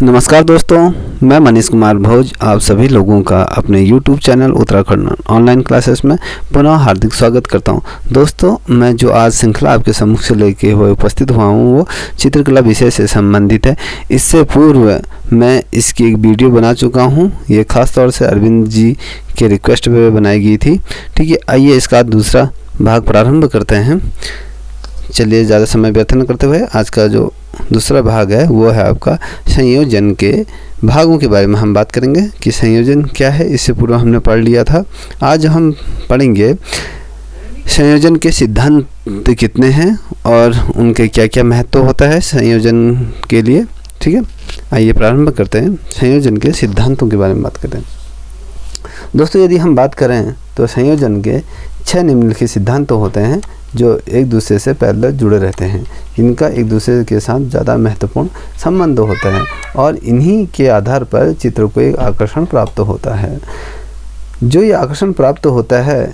नमस्कार दोस्तों, मैं मनीष कुमार भोज आप सभी लोगों का अपने YouTube channel Uttarakhand online classes में पुनः हार्दिक स्वागत करता हूं। दोस्तों, मैं जो आज श्रृंखला आपके सम्मुख से लेके हुए उपस्थित हुआ हूं वो चित्रकला विषय से संबंधित है। इससे पूर्व मैं इसकी एक वीडियो बना चुका हूं। ये खास तौर से अरविंद जी के रिक्वेस्ट पे बनाई गई थी। ठीक है, आइए इसका दूसरा भाग प्रारंभ करते हैं। चलिए, ज़्यादा समय व्यर्थ न करते हुए आज का जो दूसरा भाग है वो है आपका संयोजन के भागों के बारे में हम बात करेंगे कि संयोजन क्या है। इससे पूर्व हमने पढ़ लिया था। आज हम पढ़ेंगे संयोजन के सिद्धांत कितने हैं और उनके क्या क्या महत्व होता है संयोजन के लिए। ठीक है, आइए प्रारंभ करते हैं। संयोजन के सिद्धांतों के बारे में बात करते हैं। दोस्तों, यदि हम बात करें तो संयोजन के 6 निम्नलिखित सिद्धांत होते हैं जो एक दूसरे से पैरेलल जुड़े रहते हैं। इनका एक दूसरे के साथ ज़्यादा महत्वपूर्ण संबंध होता है और इन्हीं के आधार पर चित्र को एक आकर्षण प्राप्त होता है। जो ये आकर्षण प्राप्त होता है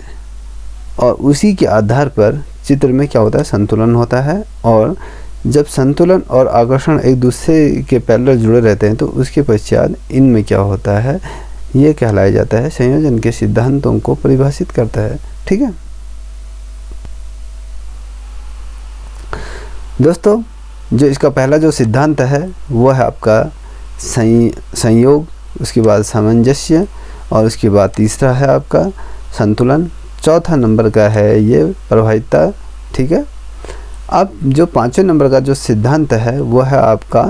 और उसी के आधार पर चित्र में क्या होता है, संतुलन होता है। और जब संतुलन और आकर्षण एक दूसरे के पैरेलल जुड़े रहते हैं तो उसके पश्चात इनमें क्या होता है, ये कहलाया जाता है संयोजन के सिद्धांतों को परिभाषित करता है। ठीक है दोस्तों, जो इसका पहला जो सिद्धांत है वो है आपका संयोग, उसके बाद सामंजस्य और उसके बाद तीसरा है आपका संतुलन, चौथा नंबर का है ये प्रभाविता। ठीक है, अब जो 5वें नंबर का जो सिद्धांत है वो है आपका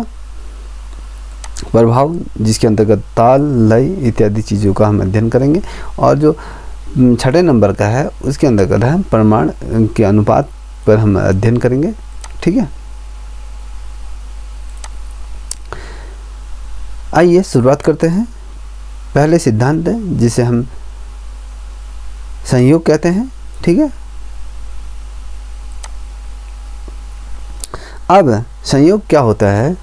प्रभाव, जिसके अंतर्गत ताल, लय इत्यादि चीज़ों का हम अध्ययन करेंगे। और जो 6वें नंबर का है उसके अंतर्गत है प्रमाण के अनुपात पर हम अध्ययन करेंगे। ठीक है, आइए शुरुआत करते हैं। पहले सिद्धांत है जिसे हम संयोग कहते हैं। ठीक है, अब संयोग क्या होता है?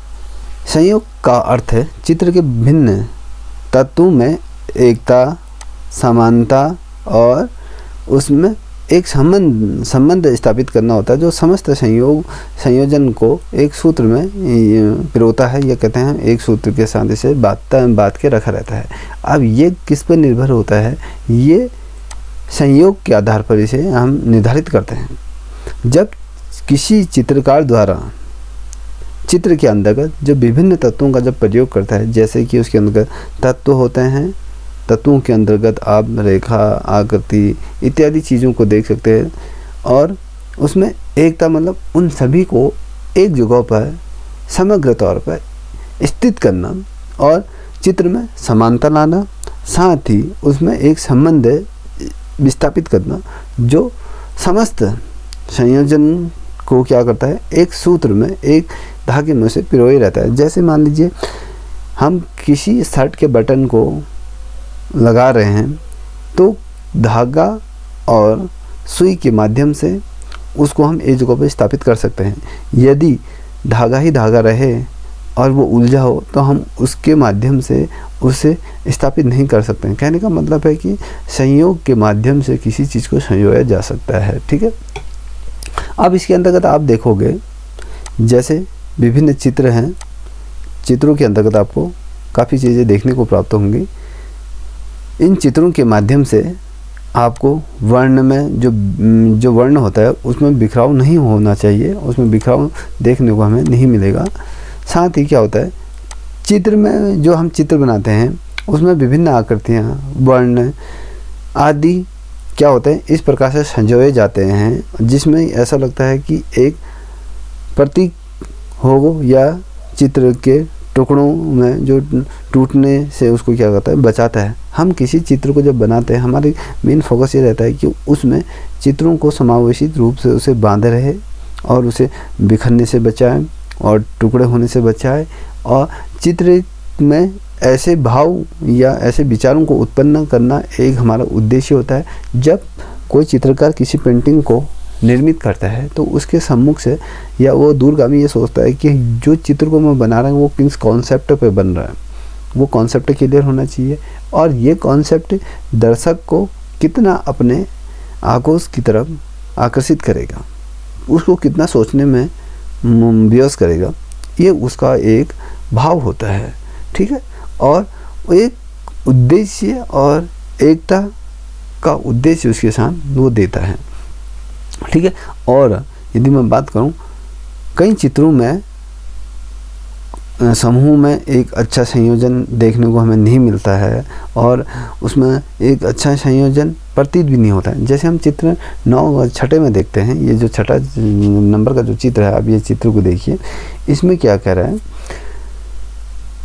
संयोग का अर्थ है चित्र के भिन्न तत्वों में एकता, समानता और उसमें एक संबंध स्थापित करना होता है जो समस्त संयोजन को एक सूत्र में पिरोता है। ये कहते हैं एक सूत्र के साथ इसे बात के रखा रहता है। अब ये किस पर निर्भर होता है? ये संयोग के आधार पर इसे हम निर्धारित करते हैं। जब किसी चित्रकार द्वारा चित्र के अंतर्गत जो विभिन्न तत्वों का जब प्रयोग करता है, जैसे कि उसके अंतर्गत तत्व होते हैं, तत्वों के अंतर्गत आप रेखा, आकृति इत्यादि चीज़ों को देख सकते हैं। और उसमें एकता मतलब उन सभी को एक जगह पर समग्र तौर पर स्थित करना और चित्र में समानता लाना, साथ ही उसमें एक संबंध विस्थापित करना जो समस्त संयोजन को क्या करता है, एक सूत्र में, एक धागे में से पिरोए रहता है। जैसे मान लीजिए हम किसी शर्ट के बटन को लगा रहे हैं तो धागा और सुई के माध्यम से उसको हम एक जगह पर स्थापित कर सकते हैं। यदि धागा ही धागा रहे और वो उलझा हो तो हम उसके माध्यम से उसे स्थापित नहीं कर सकते हैं। कहने का मतलब है कि संयोग के माध्यम से किसी चीज़ को संयोया जा सकता है। ठीक है, अब इसके अंतर्गत आप देखोगे जैसे विभिन्न चित्र हैं, चित्रों के अंतर्गत आपको काफ़ी चीज़ें देखने को प्राप्त होंगी। इन चित्रों के माध्यम से आपको वर्ण में जो वर्ण होता है उसमें बिखराव नहीं होना चाहिए, उसमें बिखराव देखने को हमें नहीं मिलेगा। साथ ही क्या होता है, चित्र में जो हम चित्र बनाते हैं उसमें विभिन्न आकृतियाँ, वर्ण आदि क्या होते हैं इस प्रकार से संजोए जाते हैं जिसमें ऐसा लगता है कि एक प्रतीक हो या चित्र के टुकड़ों में जो टूटने से उसको क्या करता है, बचाता है। हम किसी चित्र को जब बनाते हैं हमारी मेन फोकस ये रहता है कि उसमें चित्रों को समावेशित रूप से उसे बांधे रहे और उसे बिखरने से बचाए और टुकड़े होने से बचाए। और चित्र में ऐसे भाव या ऐसे विचारों को उत्पन्न करना एक हमारा उद्देश्य होता है। जब कोई चित्रकार किसी पेंटिंग को निर्मित करता है तो उसके सम्मुख से या वो दूरगामी ये सोचता है कि जो चित्र को मैं बना रहा हूँ वो किस कॉन्सेप्ट पे बन रहा है, वो कॉन्सेप्ट क्लियर होना चाहिए और ये कॉन्सेप्ट दर्शक को कितना अपने आगोश की तरफ आकर्षित करेगा, उसको कितना सोचने में विवश करेगा, ये उसका एक भाव होता है। ठीक है। और एक उद्देश्य और एकता का उद्देश्य उसके साथ वो देता है, ठीक है। और यदि मैं बात करूं, कई चित्रों में समूह में एक अच्छा संयोजन देखने को हमें नहीं मिलता है और उसमें एक अच्छा संयोजन प्रतीत भी नहीं होता है। जैसे हम चित्र 9 छठे में देखते हैं, ये जो छठा नंबर का जो चित्र है, अब ये चित्र को देखिए, इसमें क्या कह रहा है,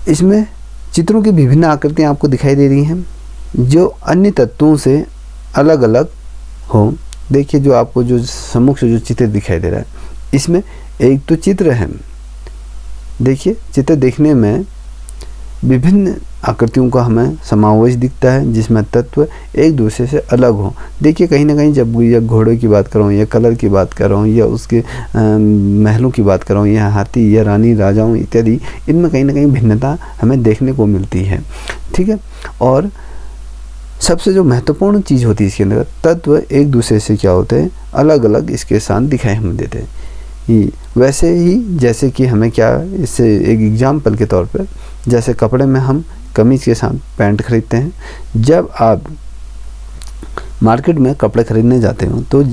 इसमें चित्रों की विभिन्न आकृतियाँ आपको दिखाई दे रही हैं जो अन्य तत्वों से अलग अलग हो। देखिए जो आपको जो सम्मुख से जो चित्र दिखाई दे रहा है, इसमें एक तो चित्र है, देखिए चित्र देखने में विभिन्न आकृतियों का हमें समावेश दिखता है जिसमें तत्व एक दूसरे से अलग हो। देखिए कहीं ना कहीं जब या घोड़े की बात करूँ या कलर की बात कर रहा हूँ या उसके महलों की बात कर रहा हूँ या हाथी या रानी राजाओं इत्यादि, इनमें कहीं ना कहीं भिन्नता हमें देखने को मिलती है, ठीक है। और सबसे जो महत्वपूर्ण चीज़ होती है इसके अंदर, तत्व एक दूसरे से क्या होते हैं, अलग अलग इसके साथ दिखाई हमें देते हैं। वैसे ही जैसे कि हमें क्या, इससे एक एग्जाम्पल के तौर पर, जैसे कपड़े में हम कमीज़ के साथ पैंट खरीदते हैं। जब आप मार्केट में कपड़े खरीदने जाते हो तो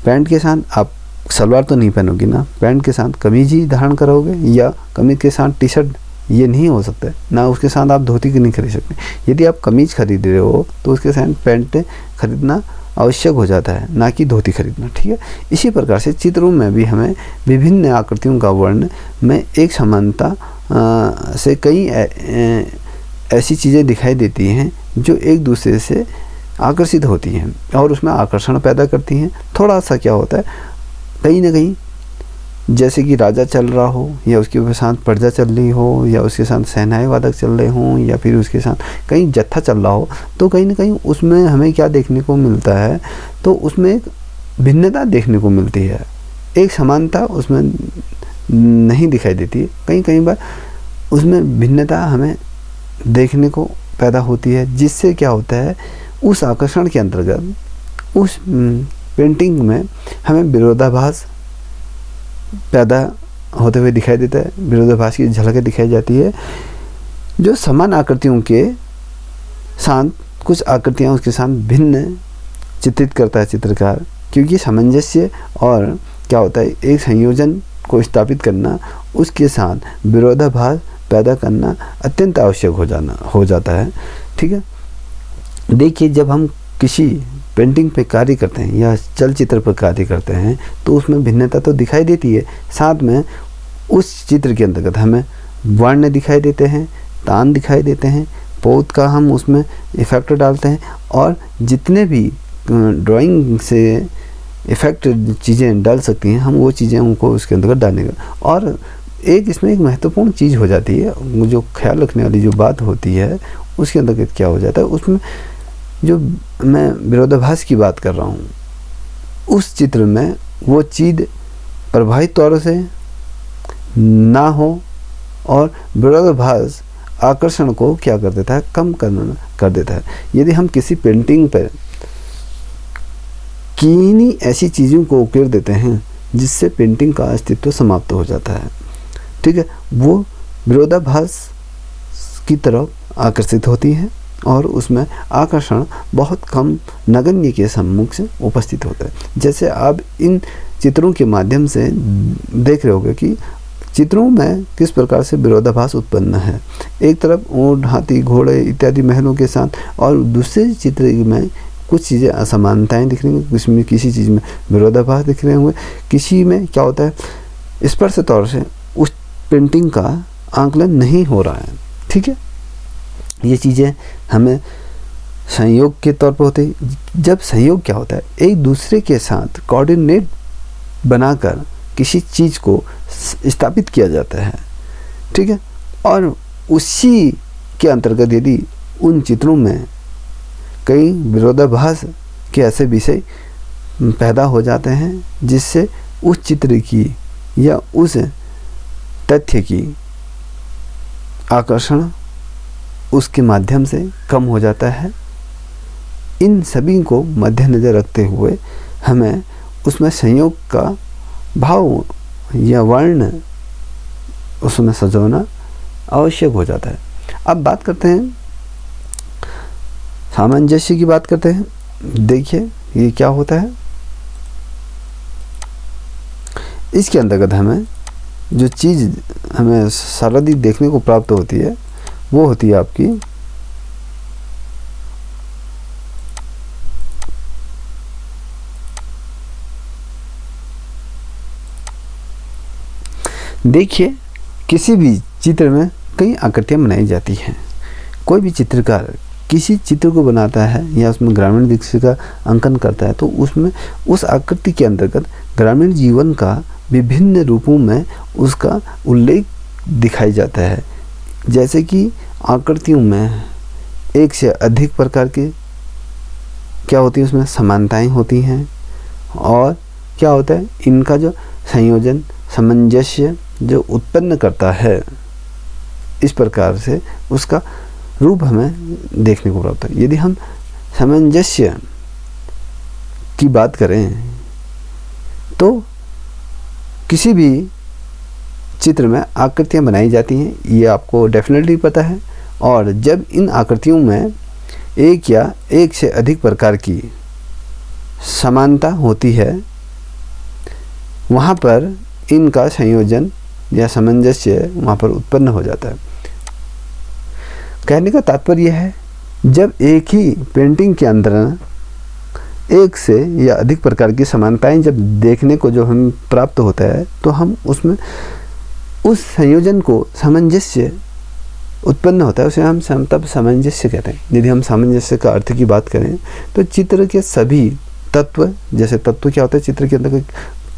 पैंट के साथ आप सलवार तो नहीं पहनोगे ना, पैंट के साथ कमीज ही धारण करोगे या कमीज के साथ टी शर्ट, ये नहीं हो सकता है ना, उसके साथ आप धोती की नहीं खरीद सकते। यदि आप कमीज खरीद रहे हो तो उसके साथ पैंट खरीदना आवश्यक हो जाता है, ना कि धोती खरीदना, ठीक है। इसी प्रकार से चित्रों में भी हमें विभिन्न आकृतियों का वर्ण में एक समानता से कई ऐसी चीज़ें दिखाई देती हैं जो एक दूसरे से आकर्षित होती हैं और उसमें आकर्षण पैदा करती हैं। थोड़ा सा क्या होता है, कहीं ना कहीं जैसे कि राजा चल रहा हो या उसके साथ प्रजा चल रही हो या उसके साथ सहनाई वादक चल रहे हों या फिर उसके साथ कहीं जत्था चल रहा हो, तो कहीं ना कहीं उसमें हमें क्या देखने को मिलता है, तो उसमें एक भिन्नता देखने को मिलती है, एक समानता उसमें नहीं दिखाई देती है। कहीं बार उसमें भिन्नता हमें देखने को पैदा होती है, जिससे क्या होता है, उस आकर्षण के अंतर्गत उस पेंटिंग में हमें विरोधाभास पैदा होते हुए दिखाई देता है, विरोधाभास की झलकें दिखाई जाती है। जो समान आकृतियों के साथ कुछ आकृतियाँ उसके साथ भिन्न चित्रित करता है चित्रकार, क्योंकि सामंजस्य और क्या होता है, एक संयोजन को स्थापित करना, उसके साथ विरोधाभास पैदा करना अत्यंत आवश्यक हो जाता है, ठीक है। देखिए जब हम किसी पेंटिंग पे कार्य करते हैं या चलचित्र पर कार्य करते हैं तो उसमें भिन्नता तो दिखाई देती है, साथ में उस चित्र के अंतर्गत हमें वर्ण दिखाई देते हैं, तान दिखाई देते हैं, पोत का हम उसमें इफ़ेक्ट डालते हैं और जितने भी ड्राइंग से इफ़ेक्ट चीज़ें डाल सकती हैं हम वो चीज़ें उनको उसके अंतर्गत डालेंगे। और एक इसमें एक महत्वपूर्ण चीज़ हो जाती है, जो ख्याल रखने वाली जो बात होती है उसके अंतर्गत क्या हो जाता है, उसमें जो मैं विरोधाभास की बात कर रहा हूँ, उस चित्र में वो चीज़ प्रभावित तौर से ना हो और विरोधाभास आकर्षण को क्या कर देता है, कम कर देता है। यदि हम किसी पेंटिंग पर किन्हीं ऐसी चीज़ों को उकेर देते हैं जिससे पेंटिंग का अस्तित्व समाप्त हो जाता है, ठीक है, वो विरोधाभास की तरफ आकर्षित होती है और उसमें आकर्षण बहुत कम नगण्य के सम्मुख से उपस्थित होता है। जैसे आप इन चित्रों के माध्यम से देख रहे होंगे कि चित्रों में किस प्रकार से विरोधाभास उत्पन्न है। एक तरफ ऊंट, हाथी, घोड़े इत्यादि महलों के साथ, और दूसरे चित्र में कुछ चीज़ें असमानताएं दिख रही होंगी, इसमें किसी चीज़ में विरोधाभास दिख रहे होंगे, किसी में क्या होता है स्पष्ट तौर से उस पेंटिंग का आंकलन नहीं हो रहा है, ठीक है। ये चीज़ें हमें संयोग के तौर पर होते हैं। जब संयोग क्या होता है, एक दूसरे के साथ कोऑर्डिनेट बनाकर किसी चीज़ को स्थापित किया जाता है, ठीक है। और उसी के अंतर्गत यदि उन चित्रों में कई विरोधाभास के ऐसे विषय पैदा हो जाते हैं जिससे उस चित्र की या उस तथ्य की आकर्षण उसके माध्यम से कम हो जाता है। इन सभी को मद्देनज़र रखते हुए हमें उसमें संयोग का भाव या वर्ण उसमें सजाना आवश्यक हो जाता है। अब बात करते हैं सामंजस्य की बात करते हैं। देखिए ये क्या होता है, इसके अंतर्गत हमें जो चीज़ हमें सर्वाधिक देखने को प्राप्त होती है वो होती है आपकी देखिए किसी भी चित्र में कई आकृतियाँ बनाई जाती हैं। कोई भी चित्रकार किसी चित्र को बनाता है या उसमें ग्रामीण दृश्य का अंकन करता है तो उसमें उस आकृति के अंतर्गत ग्रामीण जीवन का विभिन्न रूपों में उसका उल्लेख दिखाई जाता है। जैसे कि आकृतियों में एक से अधिक प्रकार के क्या होती है, उसमें समानताएं होती हैं और क्या होता है, इनका जो संयोजन सामंजस्य जो उत्पन्न करता है, इस प्रकार से उसका रूप हमें देखने को प्राप्त है। यदि हम सामंजस्य की बात करें तो किसी भी चित्र में आकृतियाँ बनाई जाती हैं, ये आपको डेफिनेटली पता है। और जब इन आकृतियों में एक या एक से अधिक प्रकार की समानता होती है, वहाँ पर इनका संयोजन या सामंजस्य वहाँ पर उत्पन्न हो जाता है। कहने का तात्पर्य है, जब एक ही पेंटिंग के अंदर एक से या अधिक प्रकार की समानताएं जब देखने को जो हम प्राप्त होता है तो हम उसमें उस संयोजन को सामंजस्य उत्पन्न होता है, उसे हम तब सामंजस्य कहते हैं। यदि हम सामंजस्य का अर्थ की बात करें तो चित्र के सभी तत्व, जैसे तत्व क्या होता है, चित्र के अंदर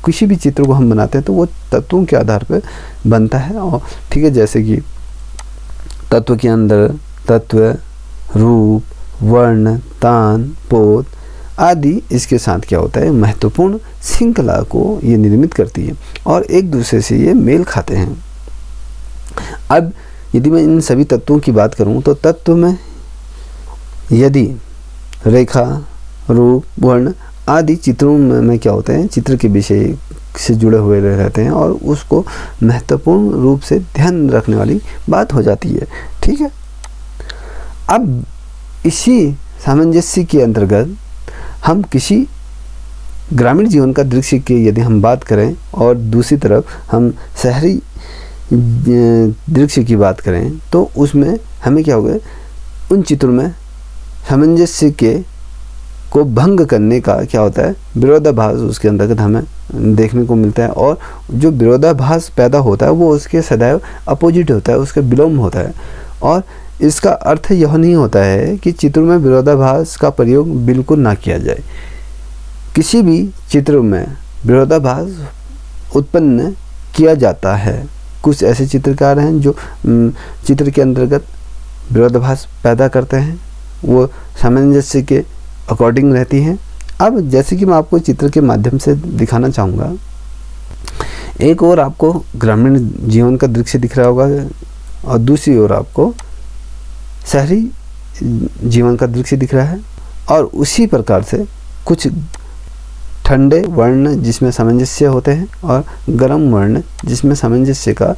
किसी भी चित्र को हम बनाते हैं तो वो तत्वों के आधार पर बनता है। और ठीक है, जैसे कि तत्व के अंदर तत्व, रूप, वर्ण, तान, पोत आदि इसके साथ क्या होता है, महत्वपूर्ण श्रृंखला को ये निर्मित करती है और एक दूसरे से ये मेल खाते हैं। अब यदि मैं इन सभी तत्वों की बात करूं तो तत्व में यदि रेखा, रूप, वर्ण आदि चित्रों में क्या होते हैं, चित्र के विषय से जुड़े हुए रहते हैं और उसको महत्वपूर्ण रूप से ध्यान रखने वाली बात हो जाती है। ठीक है, अब इसी सामंजस्य के अंतर्गत हम किसी ग्रामीण जीवन का दृश्य की यदि हम बात करें और दूसरी तरफ हम शहरी दृश्य की बात करें तो उसमें हमें क्या होगा, उन चित्रों में सामंजस्य के को भंग करने का क्या होता है, विरोधाभास उसके अंतर्गत हमें देखने को मिलता है। और जो विरोधाभास पैदा होता है वो उसके सदैव अपोजिट होता है, उसका विलोम होता है। और इसका अर्थ यह नहीं होता है कि चित्र में विरोधाभास का प्रयोग बिल्कुल ना किया जाए। किसी भी चित्र में विरोधाभास उत्पन्न किया जाता है। कुछ ऐसे चित्रकार हैं जो चित्र के अंतर्गत विरोधाभास पैदा करते हैं, वो सामंजस्य के अकॉर्डिंग रहती हैं। अब जैसे कि मैं आपको चित्र के माध्यम से दिखाना चाहूँगा, एक और आपको ग्रामीण जीवन का दृश्य दिख रहा होगा और दूसरी ओर आपको शहरी जीवन का दृश्य दिख रहा है। और उसी प्रकार से कुछ ठंडे वर्ण जिसमें सामंजस्य होते हैं और गर्म वर्ण जिसमें सामंजस्य का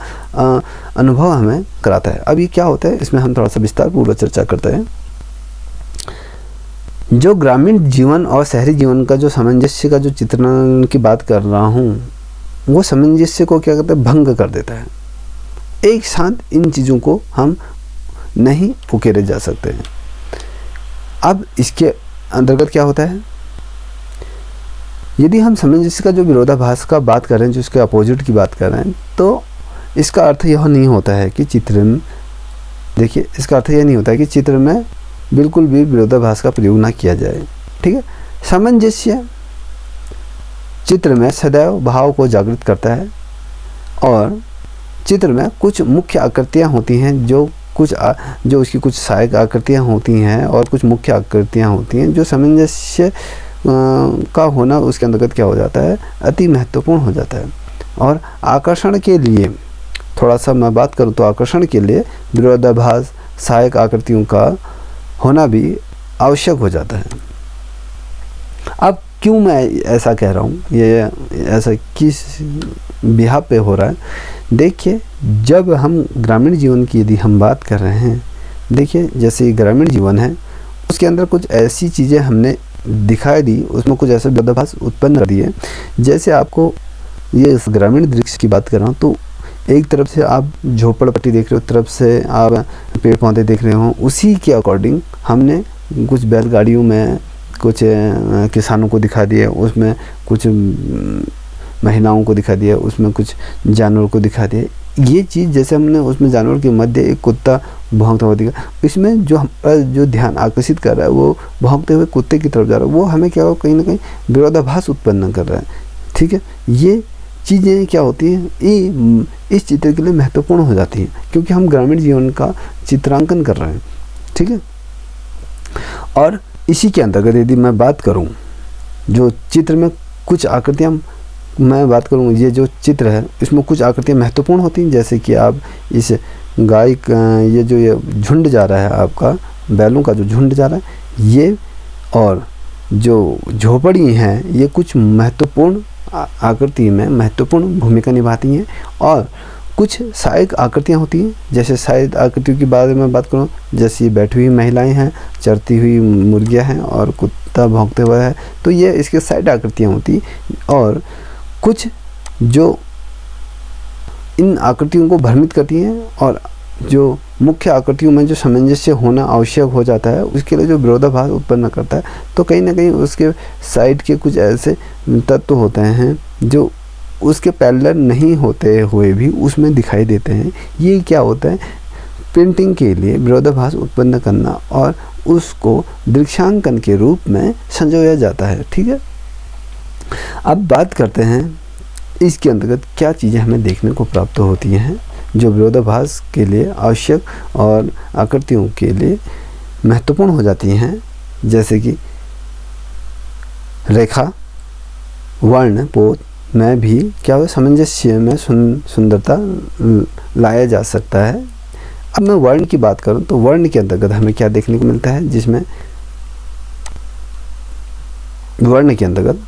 अनुभव हमें कराता है। अब ये क्या होता है, इसमें हम थोड़ा सा विस्तारपूर्वक चर्चा करते हैं। जो ग्रामीण जीवन और शहरी जीवन का जो सामंजस्य का जो चित्रण की बात कर रहा हूँ, वो सामंजस्य को क्या कहते हैं, भंग कर देता है। एक साथ इन चीज़ों को हम नहीं उकेरे जा सकते हैं। अब इसके अंतर्गत क्या होता है, यदि हम सामंजस्य का जो विरोधाभास का बात करें, जो इसके अपोजिट की बात कर रहे हैं, तो इसका अर्थ यह नहीं होता है कि चित्र में, देखिए इसका अर्थ यह नहीं होता है कि चित्र में बिल्कुल भी विरोधाभास का प्रयोग ना किया जाए। ठीक है, सामंजस्य चित्र में सदैव भाव को जागृत करता है और चित्र में कुछ मुख्य आकृतियाँ होती हैं जो उसकी कुछ सहायक आकृतियाँ होती हैं और कुछ मुख्य आकृतियाँ होती हैं। जो सामंजस्य का होना उसके अंतर्गत क्या हो जाता है, अति महत्वपूर्ण हो जाता है। और आकर्षण के लिए थोड़ा सा मैं बात करूँ तो आकर्षण के लिए विरोधाभास सहायक आकृतियों का होना भी आवश्यक हो जाता है। अब क्यों मैं ऐसा कह रहा हूँ, ये ऐसा किस बिहाफ पे हो रहा है, देखिए जब हम ग्रामीण जीवन की यदि हम बात कर रहे हैं देखिए जैसे ग्रामीण जीवन है, उसके अंदर कुछ ऐसी चीज़ें हमने दिखाई दी, उसमें कुछ ऐसे विरोधाभास उत्पन्न कर दिए। जैसे आपको ये इस ग्रामीण दृश्य की बात कर रहा हूँ, तो एक तरफ से आप झोपड़पट्टी देख रहे हो, तरफ से आप पेड़ पौधे देख रहे हो, उसी के अकॉर्डिंग हमने कुछ बैलगाड़ियों में कुछ किसानों को दिखा दिया, उसमें कुछ महिलाओं को दिखा दिया, उसमें कुछ जानवरों को दिखा दिया। ये चीज़ जैसे हमने उसमें जानवर के मध्य एक कुत्ता भौंकता हुआ दिखा, इसमें जो हमारा जो ध्यान आकर्षित कर रहा है वो भौंकते हुए कुत्ते की तरफ जा रहा है, वो हमें क्या कहीं ना कहीं विरोधाभास उत्पन्न कर रहा है। ठीक है, ये चीज़ें क्या होती हैं, ये इस चित्र के लिए महत्वपूर्ण हो जाती हैं, क्योंकि हम ग्रामीण जीवन का चित्रांकन कर रहे हैं। ठीक है, और इसी के अंतर्गत यदि मैं बात करूं, जो चित्र में कुछ आकृतियां मैं बात करूं, ये जो चित्र है इसमें कुछ आकृतियां महत्वपूर्ण होती हैं। जैसे कि आप इस गाय का ये जो ये झुंड जा रहा है, आपका बैलों का जो झुंड जा रहा है, ये और जो झोपड़ी हैं ये कुछ महत्वपूर्ण आकृति में महत्वपूर्ण भूमिका निभाती हैं। और कुछ सहायक आकृतियाँ होती हैं, जैसे सहायक आकृतियों के बारे में बात करूँ, जैसे बैठी हुई महिलाएं हैं, चरती हुई मुर्गियां हैं और कुत्ता भौंकते हुए है, तो ये इसके साइड आकृतियाँ होती। और कुछ जो इन आकृतियों को भ्रमित करती हैं और जो मुख्य आकृतियों में जो सामंजस्य होना आवश्यक हो जाता है, उसके लिए जो विरोधाभास उत्पन्न करता है, तो कहीं ना कहीं उसके साइड के कुछ ऐसे तत्व होते हैं जो उसके पैरेलल नहीं होते हुए भी उसमें दिखाई देते हैं। ये क्या होता है, पेंटिंग के लिए विरोधाभास उत्पन्न करना और उसको दृश्यांकन के रूप में संजोया जाता है। ठीक है, अब बात करते हैं इसके अंतर्गत क्या चीज़ें हमें देखने को प्राप्त होती हैं जो विरोधाभास के लिए आवश्यक और आकृतियों के लिए महत्वपूर्ण हो जाती हैं। जैसे कि रेखा, वर्ण, पोत में भी क्या हो, सामंजस्य में सुंदरता लाया जा सकता है। अब मैं वर्ण की बात करूं तो वर्ण के अंतर्गत हमें क्या देखने को मिलता है, जिसमें वर्ण के अंतर्गत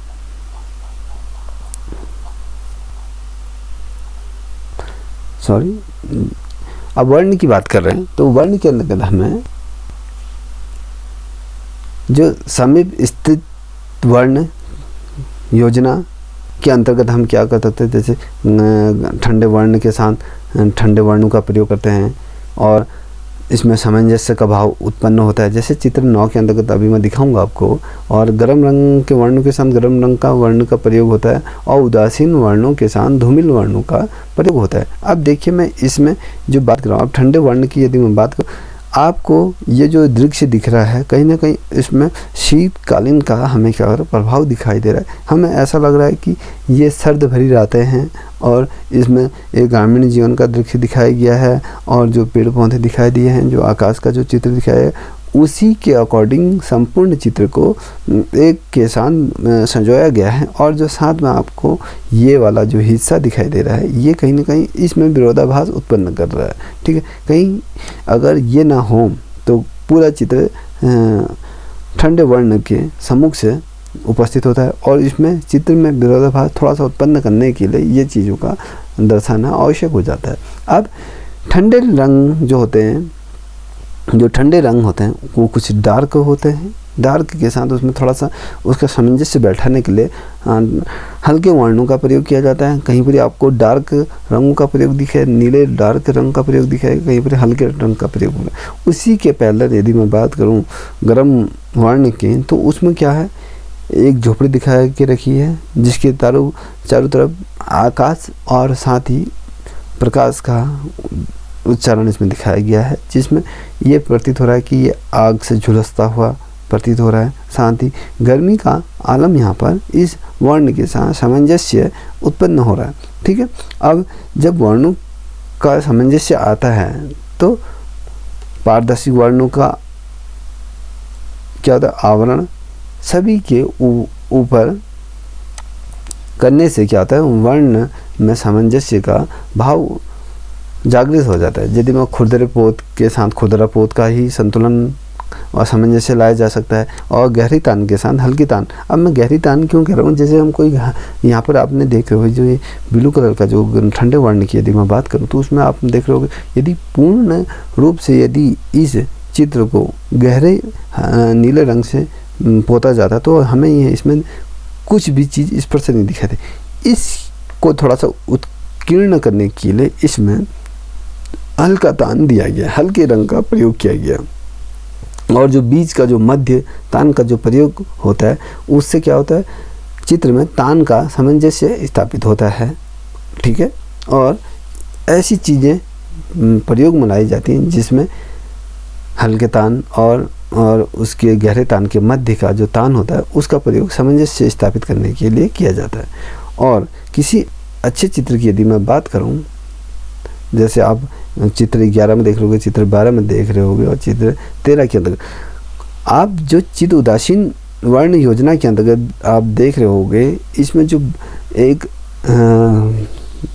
अब वर्ण की बात कर रहे हैं, तो वर्ण के अंतर्गत हमें जो समीप स्थित वर्ण योजना के अंतर्गत हम क्या कर सकते हैं, जैसे ठंडे वर्ण के साथ ठंडे वर्णों का प्रयोग करते हैं और इसमें सामंजस्य का भाव उत्पन्न होता है। जैसे चित्र 9 के अंतर्गत अभी मैं दिखाऊंगा आपको, और गर्म रंग के वर्णों के साथ गर्म रंग का वर्ण का प्रयोग होता है और उदासीन वर्णों के साथ धूमिल वर्णों का प्रयोग होता है। अब देखिए मैं इसमें जो बात कर रहा हूँ, अब ठंडे वर्ण की यदि मैं बात करूँ, आपको ये जो दृश्य दिख रहा है कहीं ना कहीं इसमें शीतकालीन का हमें क्या प्रभाव दिखाई दे रहा है। हमें ऐसा लग रहा है कि ये सर्द भरी रातें हैं और इसमें एक ग्रामीण जीवन का दृश्य दिखाया गया है और जो पेड़ पौधे दिखाई दिए हैं, जो आकाश का जो चित्र दिखाया है, उसी के अकॉर्डिंग संपूर्ण चित्र को एक के साथ संजोया गया है। और जो साथ में आपको ये वाला जो हिस्सा दिखाई दे रहा है, ये कहीं ना कहीं इसमें विरोधाभास उत्पन्न कर रहा है। ठीक है, कहीं अगर ये ना हो तो पूरा चित्र ठंडे वर्ण के सम्मुख से उपस्थित होता है और इसमें चित्र में विरोधाभास थोड़ा सा उत्पन्न करने के लिए ये चीज़ों का दर्शाना आवश्यक हो जाता है। अब ठंडे रंग जो होते हैं, जो ठंडे रंग होते हैं वो कुछ डार्क होते हैं, डार्क के साथ उसमें थोड़ा सा उसका सामंजस्य बैठाने के लिए हल्के वर्णों का प्रयोग किया जाता है। कहीं पर आपको डार्क रंगों का प्रयोग दिखे, नीले डार्क रंग का प्रयोग दिखाएगा, कहीं पर हल्के रंग का प्रयोग होगा। उसी के पैरेलल यदि मैं बात करूं गर्म वर्ण की, तो उसमें क्या है, एक झोपड़ी दिखा के रखी है जिसके चारों तरफ आकाश और साथ ही प्रकाश का उच्चारण इसमें दिखाया गया है, जिसमें ये प्रतीत हो रहा है कि ये आग से झुलसता हुआ प्रतीत हो रहा है। साथ ही गर्मी का आलम यहाँ पर इस वर्ण के साथ सामंजस्य उत्पन्न हो रहा है। ठीक है, अब जब वर्णों का सामंजस्य आता है तो पारदर्शी वर्णों का क्या होता है, आवरण सभी के ऊपर करने से क्या होता है, वर्ण में सामंजस्य का भाव जागृत हो जाता है। यदि मैं खुरदरे पोत के साथ खुरदरा पोत का ही संतुलन और सामंजस्य लाया जा सकता है, और गहरी तान के साथ हल्की तान। अब मैं गहरी तान क्यों कह रहा हूँ, जैसे हम कोई यहाँ पर आपने देख रहे हो जो ये ब्लू कलर का जो ठंडे वर्ण की यदि मैं बात करूँ, तो उसमें आप देख रहे हो यदि पूर्ण रूप से यदि इस चित्र को गहरे नीले रंग से पोता जाता तो हमें ये इसमें कुछ भी चीज़ इस पर से नहीं दिखाई दे। इसको थोड़ा सा उत्कीर्ण करने के लिए इसमें हल्का तान दिया गया, हल्के रंग का प्रयोग किया गया। और जो बीच का जो मध्य तान का जो प्रयोग होता है उससे क्या होता है, चित्र में तान का सामंजस्य स्थापित होता है। ठीक है, और ऐसी चीज़ें प्रयोग में लाई जाती हैं जिसमें हल्के तान और उसके गहरे तान के मध्य का जो तान होता है उसका प्रयोग सामंजस्य स्थापित करने के लिए किया जाता है। और किसी अच्छे चित्र की यदि मैं बात करूं, जैसे आप चित्र 11 में देख रहे होगे, चित्र 12 में देख रहे होगे और चित्र 13 के अंतर्गत आप जो चित्त उदासीन वर्ण योजना के अंतर्गत आप देख रहे होगे, इसमें जो एक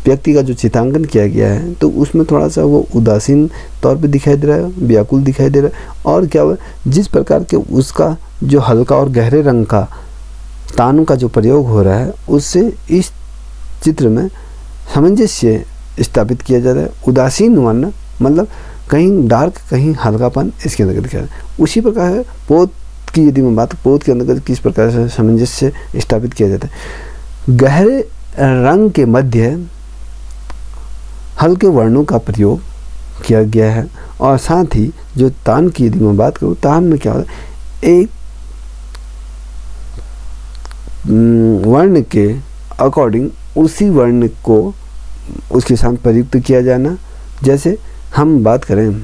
व्यक्ति का जो चित्रांकन किया गया है तो उसमें थोड़ा सा वो उदासीन तौर पे दिखाई दे रहा है, व्याकुल दिखाई दे रहा है। और क्या हुआ, जिस प्रकार के उसका जो हल्का और गहरे रंग का तानों का जो प्रयोग हो रहा है उससे इस चित्र में सामंजस्य स्थापित किया जा रहा है। उदासीन वर्ण मतलब कहीं डार्क कहीं हल्कापन इसके अंदर दिखा रहा है। उसी प्रकार है पोत की यदि मैं बात, पोत के अंदर किस प्रकार से सामंजस्य स्थापित किया जाता है, गहरे रंग के मध्य हल्के वर्णों का प्रयोग किया गया है। और साथ ही जो तान की यदि मैं बात करूँ, तान में क्या होता है, एक वर्ण के अकॉर्डिंग उसी वर्ण को उसके साथ प्रयुक्त किया जाना। जैसे हम बात करें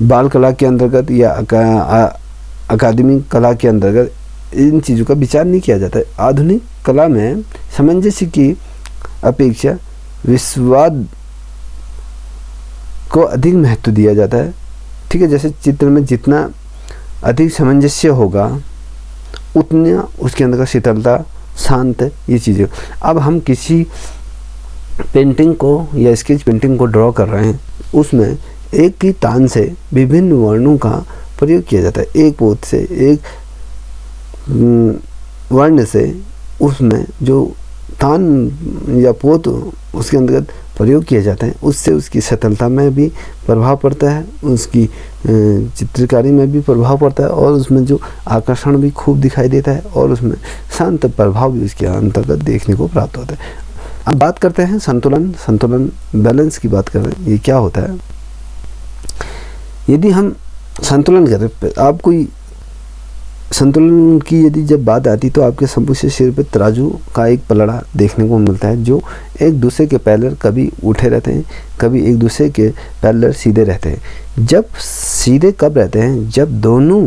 बाल कला के अंतर्गत या अकादमिक कला के अंतर्गत इन चीज़ों का विचार नहीं किया जाता है। आधुनिक कला में सामंजस्य की अपेक्षा विस्वाद को अधिक महत्व दिया जाता है। ठीक है, जैसे चित्र में जितना अधिक सामंजस्य होगा उतना उसके अंदर का शीतलता, शांत, ये चीज़ें। अब हम किसी पेंटिंग को या स्केच पेंटिंग को ड्रॉ कर रहे हैं, उसमें एक ही तान से विभिन्न वर्णों का प्रयोग किया जाता है। एक पोत से एक वर्ण से उसमें जो तान या पोत उसके अंतर्गत प्रयोग किया जाता है उससे उसकी सतलता में भी प्रभाव पड़ता है, उसकी चित्रकारी में भी प्रभाव पड़ता है और उसमें जो आकर्षण भी खूब दिखाई देता है और उसमें शांत प्रभाव भी उसके अंतर्गत देखने को प्राप्त होता है। अब बात करते हैं संतुलन बैलेंस की बात करें, ये क्या होता है। यदि हम संतुलन करें, आप कोई संतुलन की यदि जब बात आती तो आपके समूचे सिर पर तराजू का एक पलड़ा देखने को मिलता है जो एक दूसरे के पैरेलल कभी उठे रहते हैं, कभी एक दूसरे के पैरेलल सीधे रहते हैं। जब सीधे कब रहते हैं, जब दोनों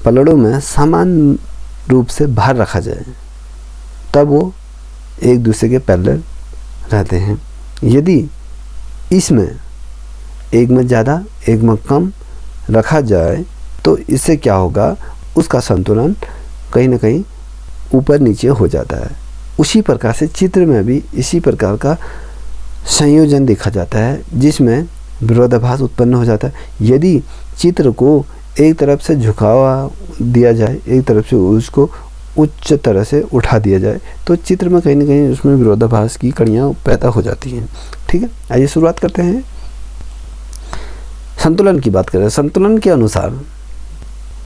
पलड़ों में समान रूप से भार रखा जाए तब वो एक दूसरे के पैरेलल रहते हैं। यदि इसमें एक में ज़्यादा एक में कम रखा जाए तो इससे क्या होगा, उसका संतुलन कहीं ना कहीं ऊपर नीचे हो जाता है। उसी प्रकार से चित्र में भी इसी प्रकार का संयोजन देखा जाता है जिसमें विरोधाभास उत्पन्न हो जाता है। यदि चित्र को एक तरफ से झुकावा दिया जाए, एक तरफ से उसको उच्च तरह से उठा दिया जाए तो चित्र में कहीं ना कहीं उसमें विरोधाभास की कड़ियाँ पैदा हो जाती हैं। ठीक है, आइए शुरुआत करते हैं। संतुलन की बात करें, संतुलन के अनुसार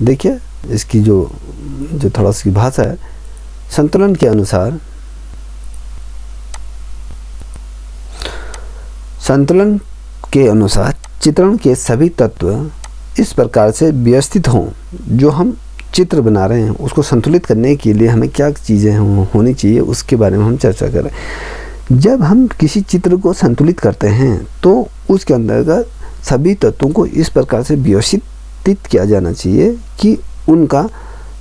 देखिए इसकी जो थोड़ा सी भाषा है, संतुलन के अनुसार चित्रण के सभी तत्व इस प्रकार से व्यवस्थित हों जो हम चित्र बना रहे हैं उसको संतुलित करने के लिए हमें क्या चीज़ें होनी चाहिए उसके बारे में हम चर्चा करें। जब हम किसी चित्र को संतुलित करते हैं तो उसके अंतर्गत सभी तत्वों को इस प्रकार से व्यवस्थित किया जाना चाहिए कि उनका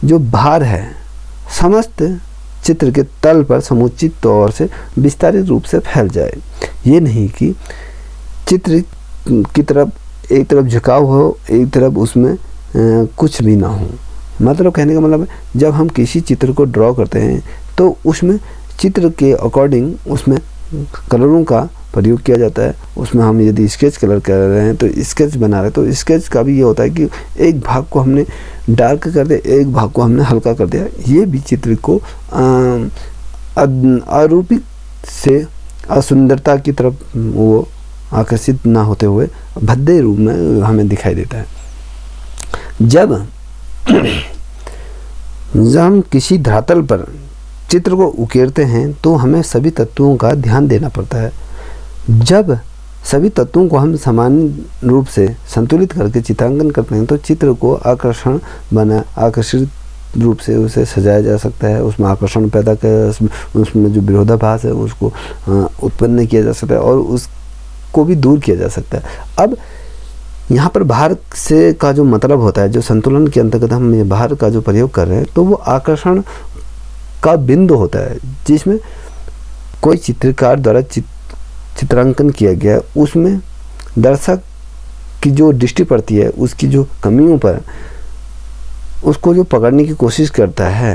जो भार है समस्त चित्र के तल पर समुचित तौर से विस्तारित रूप से फैल जाए। ये नहीं कि चित्र की तरफ एक तरफ झुकाव हो, एक तरफ उसमें कुछ भी ना हो। मतलब कहने का मतलब है जब हम किसी चित्र को ड्रॉ करते हैं तो उसमें चित्र के अकॉर्डिंग उसमें कलरों का प्रयोग किया जाता है। उसमें हम यदि स्केच कलर कर रहे हैं तो स्केच बना रहे हैं तो स्केच का भी ये होता है कि एक भाग को हमने डार्क कर दिया, एक भाग को हमने हल्का कर दिया। ये भी चित्र को आरूपिक से असुंदरता की तरफ वो आकर्षित ना होते हुए भद्दे रूप में हमें दिखाई देता है। जब हम किसी धरातल पर चित्र को उकेरते हैं तो हमें सभी तत्वों का ध्यान देना पड़ता है। जब सभी तत्वों को हम समान रूप से संतुलित करके चित्रांकन करते हैं तो चित्र को आकर्षित रूप से उसे सजाया जा सकता है, उसमें आकर्षण पैदा कर, उसमें जो विरोधाभास है उसको उत्पन्न किया जा सकता है और उसको भी दूर किया जा सकता है। अब यहाँ पर भार से का जो मतलब होता है, जो संतुलन के अंतर्गत हम ये भार का जो प्रयोग कर रहे हैं, तो वो आकर्षण का बिंदु होता है जिसमें कोई चित्रकार द्वारा चित्रांकन किया गया, उसमें दर्शक की जो दृष्टि पड़ती है उसकी जो कमियों पर उसको जो पकड़ने की कोशिश करता है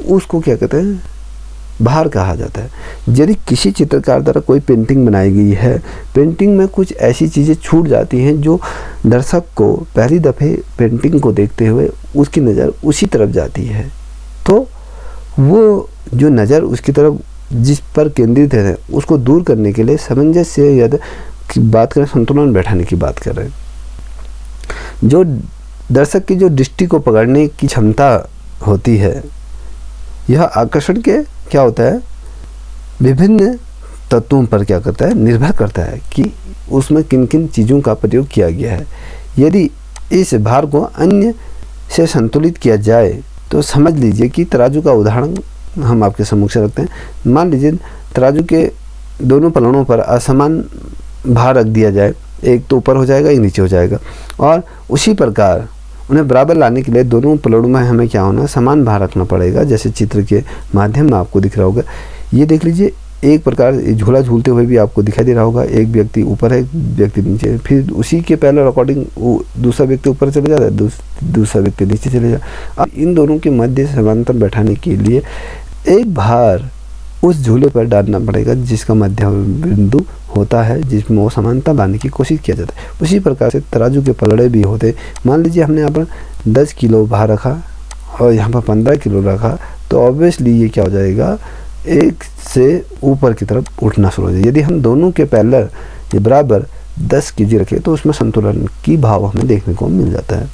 उसको क्या कहते हैं, भार कहा जाता है। यदि किसी चित्रकार द्वारा कोई पेंटिंग बनाई गई है, पेंटिंग में कुछ ऐसी चीज़ें छूट जाती हैं जो दर्शक को पहली दफ़े पेंटिंग को देखते हुए उसकी नज़र उसी तरफ जाती है, तो वो जो नज़र उसकी तरफ जिस पर केंद्रित है उसको दूर करने के लिए सामंजस्य यदि की बात करें, संतुलन बैठाने की बात कर रहे हैं। जो दर्शक की जो दृष्टि को पकड़ने की क्षमता होती है, यह आकर्षण के क्या होता है, विभिन्न तत्वों पर क्या करता है, निर्भर करता है कि उसमें किन किन चीज़ों का प्रयोग किया गया है। यदि इस भार को अन्य से संतुलित किया जाए तो समझ लीजिए कि तराजू का उदाहरण हम आपके सम्मुख रखते हैं। मान लीजिए तराजू के दोनों पलड़ों पर असमान भार रख दिया जाए, एक तो ऊपर हो जाएगा एक नीचे हो जाएगा, और उसी प्रकार उन्हें बराबर लाने के लिए दोनों पलड़ों में हमें क्या होना, समान भार रखना पड़ेगा। जैसे चित्र के माध्यम में आपको दिख रहा होगा, ये देख लीजिए एक प्रकार झूला झूलते हुए भी आपको दिखाई दे रहा होगा, एक व्यक्ति ऊपर है एक व्यक्ति नीचे, फिर उसी के पैरेलल अकॉर्डिंग दूसरा व्यक्ति ऊपर चले जाता है, दूसरा व्यक्ति नीचे चले जाता। अब इन दोनों के मध्य समांतर बैठाने के लिए एक भार उस झूले पर डालना पड़ेगा जिसका मध्य बिंदु होता है, जिसमें वो समानता लाने की कोशिश किया जाता है। उसी प्रकार से तराजू के पलड़े भी होते। मान लीजिए हमने यहाँ पर 10 किलो भार रखा और यहाँ पर 15 किलो रखा, तो ऑब्वियसली ये क्या हो जाएगा, एक से ऊपर की तरफ उठना शुरू हो जाए। यदि हम दोनों के पैरेलल ये बराबर 10 kg रखें तो उसमें संतुलन की भाव हमें देखने को मिल जाता है।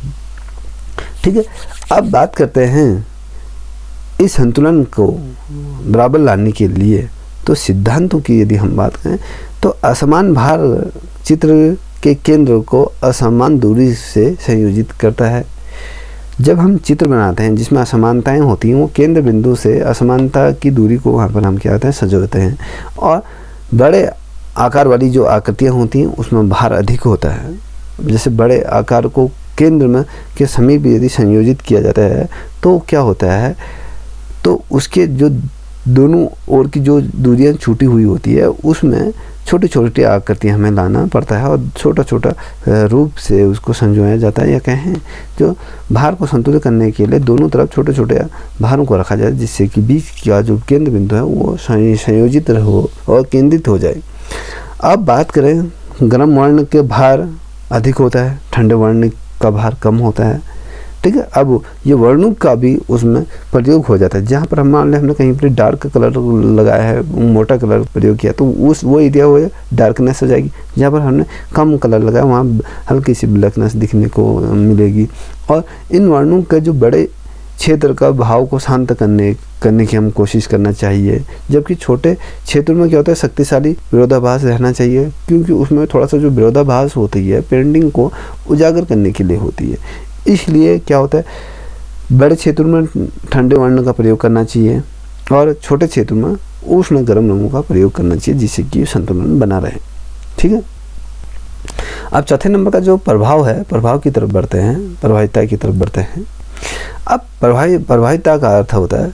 ठीक है, अब बात करते हैं इस संतुलन को बराबर लाने के लिए तो सिद्धांतों की यदि हम बात करें तो असमान भार चित्र के केंद्र को असमान दूरी से संयोजित करता है। जब हम चित्र बनाते हैं जिसमें असमानताएं होती हैं, वो केंद्र बिंदु से असमानता की दूरी को वहाँ पर हम क्या कहते हैं, संजोते हैं। और बड़े आकार वाली जो आकृतियाँ होती हैं उसमें भार अधिक होता है। जैसे बड़े आकार को केंद्र में के समीप यदि संयोजित किया जाता है तो क्या होता है, तो उसके जो दोनों ओर की जो दूरियां छूटी हुई होती है उसमें छोटी छोटी आकृतियां हमें लाना पड़ता है और छोटा छोटा रूप से उसको संजोया जाता है। या कहें जो भार को संतुलित करने के लिए दोनों तरफ छोटे छोटे भारों को रखा जाए जिससे कि बीच का जो केंद्र बिंदु है वो संयोजित हो और केंद्रित हो जाए। अब बात करें, गर्म वर्ण के भार अधिक होता है, ठंडे वर्ण का भार कम होता है। ठीक है, अब ये वर्णों का भी उसमें प्रयोग हो जाता है। जहाँ पर हम मान लें हमने कहीं पर डार्क कलर लगाया है, मोटा कलर प्रयोग किया, तो वो एरिया वो डार्कनेस हो जाएगी। जहाँ पर हमने कम कलर लगाया वहाँ हल्की सी ब्लैकनेस दिखने को मिलेगी। और इन वर्णों के जो बड़े क्षेत्र का भाव को शांत करने की हम कोशिश करना चाहिए, जबकि छोटे क्षेत्रों में क्या होता है, शक्तिशाली विरोधाभास रहना चाहिए, क्योंकि उसमें थोड़ा सा जो विरोधाभास होती है पेंटिंग को उजागर करने के लिए होती है। इसलिए क्या होता है, बड़े क्षेत्रों में ठंडे वर्ण का प्रयोग करना चाहिए और छोटे क्षेत्रों में उष्ण गर्म रंगों का प्रयोग करना चाहिए जिससे कि संतुलन बना रहे। ठीक है, अब चौथे नंबर का जो प्रभाव है, प्रभाव की तरफ बढ़ते हैं, प्रभाविता की तरफ बढ़ते हैं। अब प्रभाविता का अर्थ होता है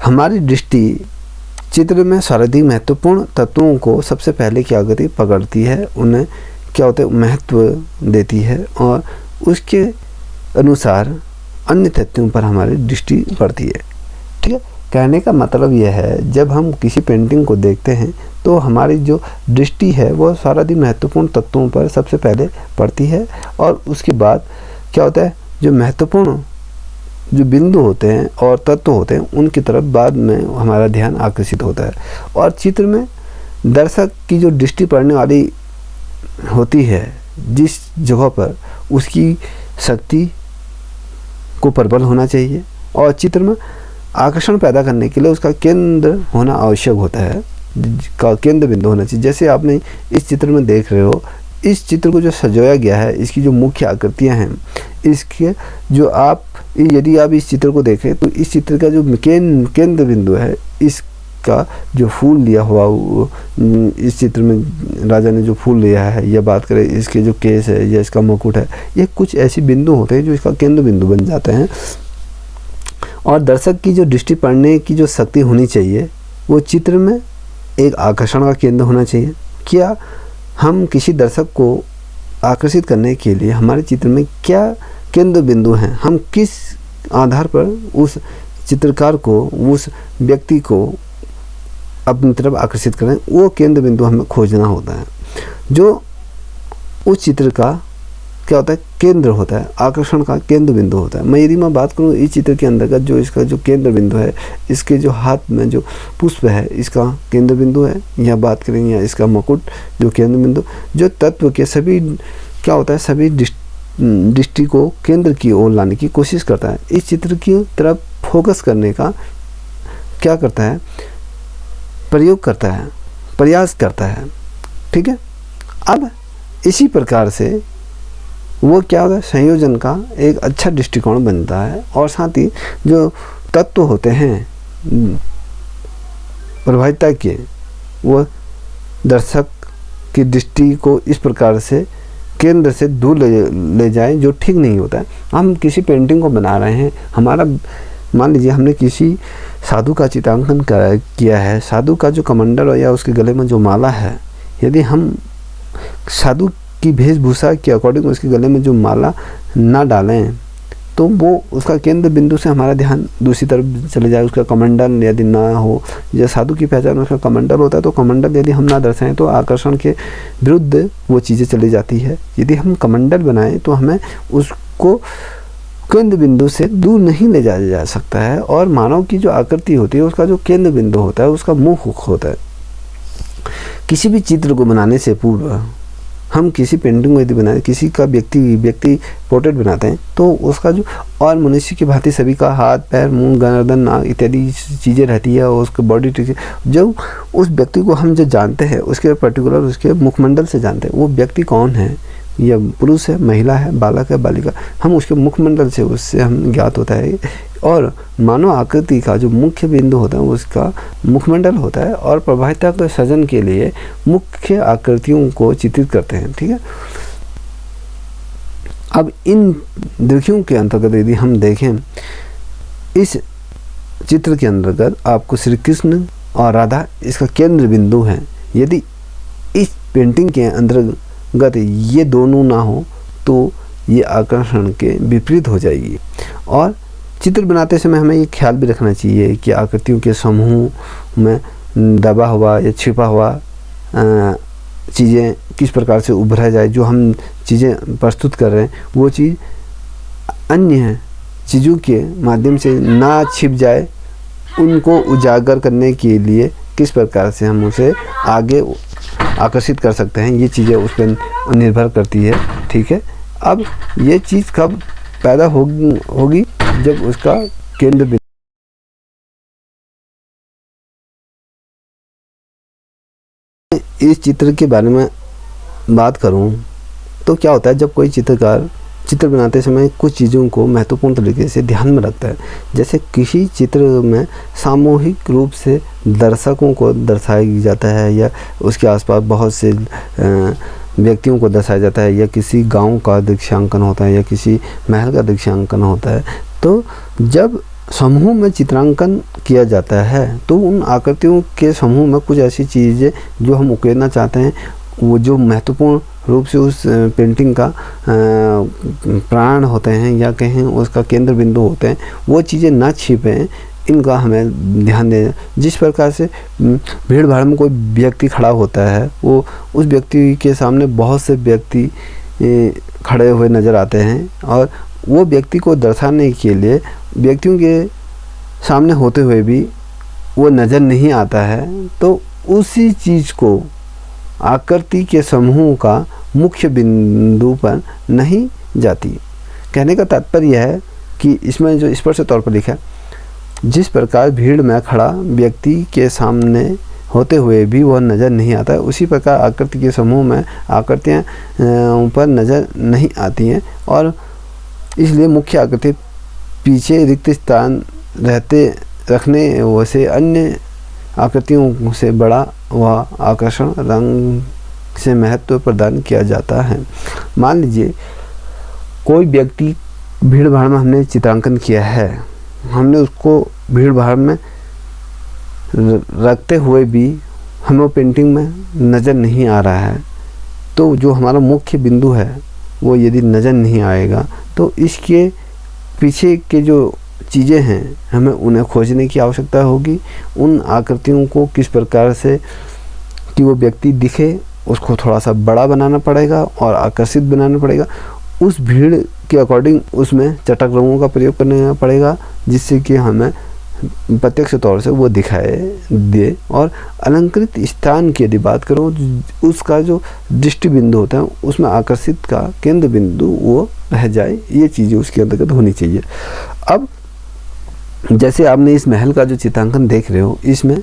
हमारी दृष्टि चित्र में सर्वाधिक महत्वपूर्ण तत्वों को सबसे पहले क्या गति पकड़ती है, उन्हें क्या होता है महत्व देती है और उसके अनुसार अन्य तथ्यों पर हमारी दृष्टि पड़ती है। ठीक है, कहने का मतलब यह है जब हम किसी पेंटिंग को देखते हैं तो हमारी जो दृष्टि है वो सर्वाधिक महत्वपूर्ण तत्वों पर सबसे पहले पड़ती है और उसके बाद क्या होता है, जो महत्वपूर्ण जो बिंदु होते हैं और तत्व होते हैं उनकी तरफ बाद में हमारा ध्यान आकर्षित होता है। और चित्र में दर्शक की जो दृष्टि पड़ने वाली होती है जिस जगह पर, उसकी शक्ति को प्रबल होना चाहिए और चित्र में आकर्षण पैदा करने के लिए उसका केंद्र होना आवश्यक होता है, का केंद्र बिंदु होना चाहिए। जैसे आपने इस चित्र में देख रहे हो, इस चित्र को जो सजाया गया है, इसकी जो मुख्य आकृतियां हैं, इसके जो आप यदि आप इस चित्र को देखें तो इस चित्र का जो केंद्र बिंदु है, इसका जो फूल लिया हुआ, इस चित्र में राजा ने जो फूल लिया है, या बात करें इसके जो केस है या इसका मुकुट है, ये कुछ ऐसे बिंदु होते हैं जो इसका केंद्र बिंदु बन जाते हैं। और दर्शक की जो दृष्टि पड़ने की जो शक्ति होनी चाहिए, वो चित्र में एक आकर्षण का केंद्र होना चाहिए। क्या हम किसी दर्शक को आकर्षित करने के लिए हमारे चित्र में क्या केंद्र बिंदु हैं, हम किस आधार पर उस चित्रकार को, उस व्यक्ति को अपनी तरफ आकर्षित करें, वो केंद्र बिंदु हमें खोजना होता है, जो उस चित्र का क्या होता है, केंद्र होता है, आकर्षण का केंद्र बिंदु होता है। यदि मैं बात करूँ इस चित्र के अंतर्गत जो इसका जो केंद्र बिंदु है, इसके जो हाथ में जो पुष्प है, इसका केंद्र बिंदु है, या बात करेंगे या इसका मुकुट जो केंद्र बिंदु, जो तत्व के सभी क्या होता है, सभी दृष्टि को केंद्र की ओर लाने की कोशिश करता है। इस चित्र की तरफ फोकस करने का क्या करता है, प्रयोग करता है, प्रयास करता है। ठीक है। अब इसी प्रकार से वो क्या होता है, संयोजन का एक अच्छा दृष्टिकोण बनता है, और साथ ही जो तत्व होते हैं प्रभाविता के, वो दर्शक की दृष्टि को इस प्रकार से केंद्र से दूर ले जाए, जो ठीक नहीं होता है। हम किसी पेंटिंग को बना रहे हैं, हमारा मान लीजिए हमने किसी साधु का चित्रांकन किया है, साधु का जो कमंडल या उसके गले में जो माला है, यदि हम साधु की वेशभूषा के अकॉर्डिंग उसके गले में जो माला ना डालें, तो वो उसका केंद्र बिंदु से हमारा ध्यान दूसरी तरफ चले जाए। उसका कमंडल यदि ना हो, या साधु की पहचान उसका कमंडल होता है, तो कमंडल यदि हम ना दर्शाएं तो आकर्षण के विरुद्ध वो चीज़ें चली जाती है। यदि हम कमंडल बनाएं तो हमें उसको केंद्र बिंदु से दूर नहीं ले जाया जा सकता है, और मानव की जो आकृति होती है उसका जो केंद्र बिंदु होता है उसका मुख होता है। किसी भी चित्र को बनाने से पूर्व हम किसी पेंटिंग को यदि बनाए, किसी का व्यक्ति पोर्ट्रेट बनाते हैं, तो उसका जो और मनुष्य की भांति सभी का हाथ, पैर, मुंह, गर्दन, नाक इत्यादि चीज़ें रहती है, और उसके बॉडी जब उस व्यक्ति को हम जो जानते हैं उसके पर्टिकुलर उसके मुखमंडल से जानते हैं, वो व्यक्ति कौन है, या पुरुष है, महिला है, बालक है, बालिका, हम उसके मुखमंडल से उससे हम ज्ञात होता है। और मानव आकृति का जो मुख्य बिंदु होता है उसका मुखमंडल होता है, और प्रभाविता के सृजन के लिए मुख्य आकृतियों को चित्रित करते हैं। ठीक है। अब इन दृश्यों के अंतर्गत यदि हम देखें, इस चित्र के अंतर्गत आपको श्री कृष्ण और राधा इसका केंद्र बिंदु है। यदि इस पेंटिंग के अंतर्गत ये दोनों ना हो तो ये आकर्षण के विपरीत हो जाएगी। और चित्र बनाते समय हमें ये ख्याल भी रखना चाहिए कि आकृतियों के समूह में दबा हुआ या छिपा हुआ चीज़ें किस प्रकार से उभरा जाए। जो हम चीज़ें प्रस्तुत कर रहे हैं वो चीज़ अन्य चीज़ों के माध्यम से ना छिप जाए, उनको उजागर करने के लिए किस प्रकार से हम उसे आगे आकर्षित कर सकते हैं, ये चीज़ें उस पर निर्भर करती है। ठीक है। अब ये चीज़ कब पैदा होगी जब उसका केंद्र बिंदु इस चित्र के बारे में बात करूं तो क्या होता है, जब कोई चित्रकार चित्र बनाते समय कुछ चीज़ों को महत्वपूर्ण तरीके से ध्यान में रखता है। जैसे किसी चित्र में सामूहिक रूप से दर्शकों को दर्शाया जाता है, या उसके आसपास बहुत से व्यक्तियों को दर्शाया जाता है, या किसी गांव का दृश्यांकन होता है, या किसी महल का दृश्यांकन होता है, तो जब समूह में चित्रांकन किया जाता है तो उन आकृतियों के समूह में कुछ ऐसी चीज़ें जो हम उकेरना चाहते हैं, वो जो महत्वपूर्ण रूप से उस पेंटिंग का प्राण होते हैं, या कहें उसका केंद्र बिंदु होते हैं, वो चीज़ें ना छिपें, इनका हमें ध्यान देना। जिस प्रकार से भीड़ भाड़ में कोई व्यक्ति खड़ा होता है, वो उस व्यक्ति के सामने बहुत से व्यक्ति खड़े हुए नज़र आते हैं, और वो व्यक्ति को दर्शाने के लिए व्यक्तियों के सामने होते हुए भी वो नज़र नहीं आता है, तो उसी चीज़ को आकृति के समूह का मुख्य बिंदु पर नहीं जाती। कहने का तात्पर्य है कि इसमें जो स्पष्ट तौर पर लिखा है, जिस प्रकार भीड़ में खड़ा व्यक्ति के सामने होते हुए भी वह नज़र नहीं आता है, उसी प्रकार आकृति के समूह में आकृतियाँ पर नज़र नहीं आती हैं, और इसलिए मुख्य आकृति पीछे रिक्त स्थान रखने वैसे अन्य आकृतियों से बड़ा वह आकर्षण रंग से महत्व प्रदान किया जाता है। मान लीजिए कोई व्यक्ति भीड़ भाड़ में हमने चित्रांकन किया है, हमने उसको भीड़ भाड़ में रखते हुए भी हमें पेंटिंग में नज़र नहीं आ रहा है, तो जो हमारा मुख्य बिंदु है वो यदि नज़र नहीं आएगा तो इसके पीछे के जो चीज़ें हैं हमें उन्हें खोजने की आवश्यकता होगी। उन आकृतियों को किस प्रकार से कि वो व्यक्ति दिखे, उसको थोड़ा सा बड़ा बनाना पड़ेगा और आकर्षित बनाना पड़ेगा। उस भीड़ के अकॉर्डिंग उसमें चटक रंगों का प्रयोग करना पड़ेगा, जिससे कि हमें प्रत्यक्ष तौर से वो दिखाए दे। और अलंकृत स्थान की यदि बात करूँ, उसका जो दृष्टि बिंदु होता है उसमें आकर्षित का केंद्र बिंदु वो रह जाए, ये चीज़ें उसके अंतर्गत होनी चाहिए। अब जैसे आपने इस महल का जो चित्रांकन देख रहे हो, इसमें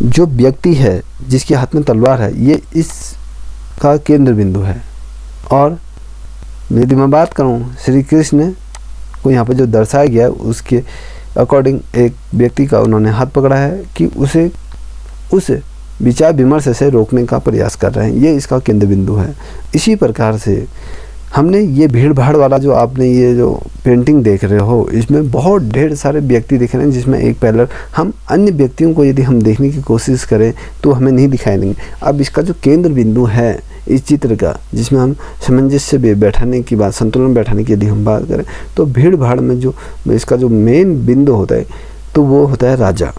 जो व्यक्ति है जिसके हाथ में तलवार है, ये इसका केंद्र बिंदु है। और यदि मैं बात करूं श्री कृष्ण को यहाँ पर जो दर्शाया गया उसके अकॉर्डिंग एक व्यक्ति का उन्होंने हाथ पकड़ा है कि उसे उस विचार विमर्श से रोकने का प्रयास कर रहे हैं, ये इसका केंद्र बिंदु है। इसी प्रकार से हमने ये भीड़ भाड़ वाला जो आपने ये जो पेंटिंग देख रहे हो, इसमें बहुत ढेर सारे व्यक्ति दिख रहे हैं, जिसमें एक पैरेलल हम अन्य व्यक्तियों को यदि हम देखने की कोशिश करें तो हमें नहीं दिखाई देंगे। अब इसका जो केंद्र बिंदु है इस चित्र का, जिसमें हम सामंजस्य बैठाने की बात, संतुलन बैठाने की यदि हम बात करें, तो भीड़ भाड़ में जो इसका जो मेन बिंदु होता है तो वो होता है राजा।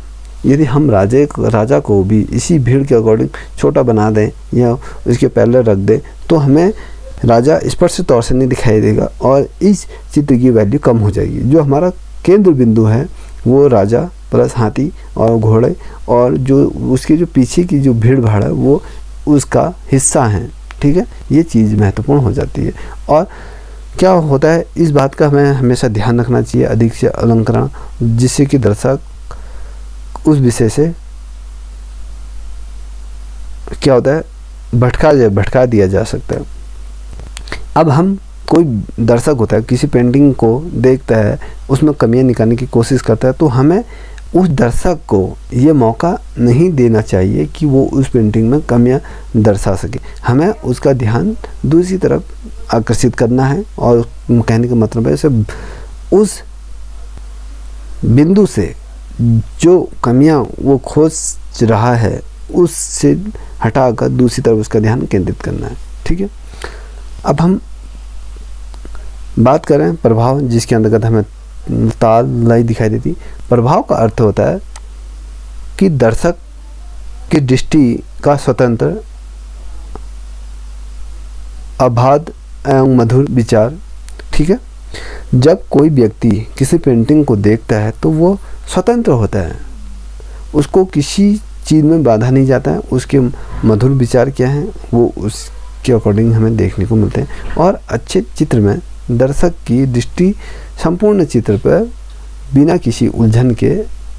यदि हम राजा को भी इसी भीड़ के अकॉर्डिंग छोटा बना दें या उसके पैरेलल रख दें तो हमें राजा स्पष्ट तौर से नहीं दिखाई देगा और इस चित्र की वैल्यू कम हो जाएगी। जो हमारा केंद्र बिंदु है वो राजा प्लस हाथी और घोड़े, और जो उसके जो पीछे की जो भीड़ भाड़ है वो उसका हिस्सा है। ठीक है, ये चीज़ महत्वपूर्ण हो जाती है। और क्या होता है, इस बात का हमें हमेशा ध्यान रखना चाहिए, अधिक से अलंकरण, जिससे कि दर्शक उस विषय से क्या होता है भटका दिया जा सकता है। अब हम कोई दर्शक होता है किसी पेंटिंग को देखता है, उसमें कमियां निकालने की कोशिश करता है, तो हमें उस दर्शक को ये मौका नहीं देना चाहिए कि वो उस पेंटिंग में कमियां दर्शा सके। हमें उसका ध्यान दूसरी तरफ आकर्षित करना है, और कहने का मतलब है सिर्फ उस बिंदु से जो कमियां वो खोज रहा है उससे हटाकर दूसरी तरफ उसका ध्यान केंद्रित करना है। ठीक है, अब हम बात करें प्रभाव, जिसके अंतर्गत हमें ताल लय दिखाई देती। प्रभाव का अर्थ होता है कि दर्शक की दृष्टि का स्वतंत्र, अबाध एवं मधुर विचार। ठीक है, जब कोई व्यक्ति किसी पेंटिंग को देखता है तो वो स्वतंत्र होता है, उसको किसी चीज़ में बाधा नहीं जाता है, उसके मधुर विचार क्या हैं वो उसके अकॉर्डिंग हमें देखने को मिलते हैं। और अच्छे चित्र में दर्शक की दृष्टि संपूर्ण चित्र पर बिना किसी उलझन के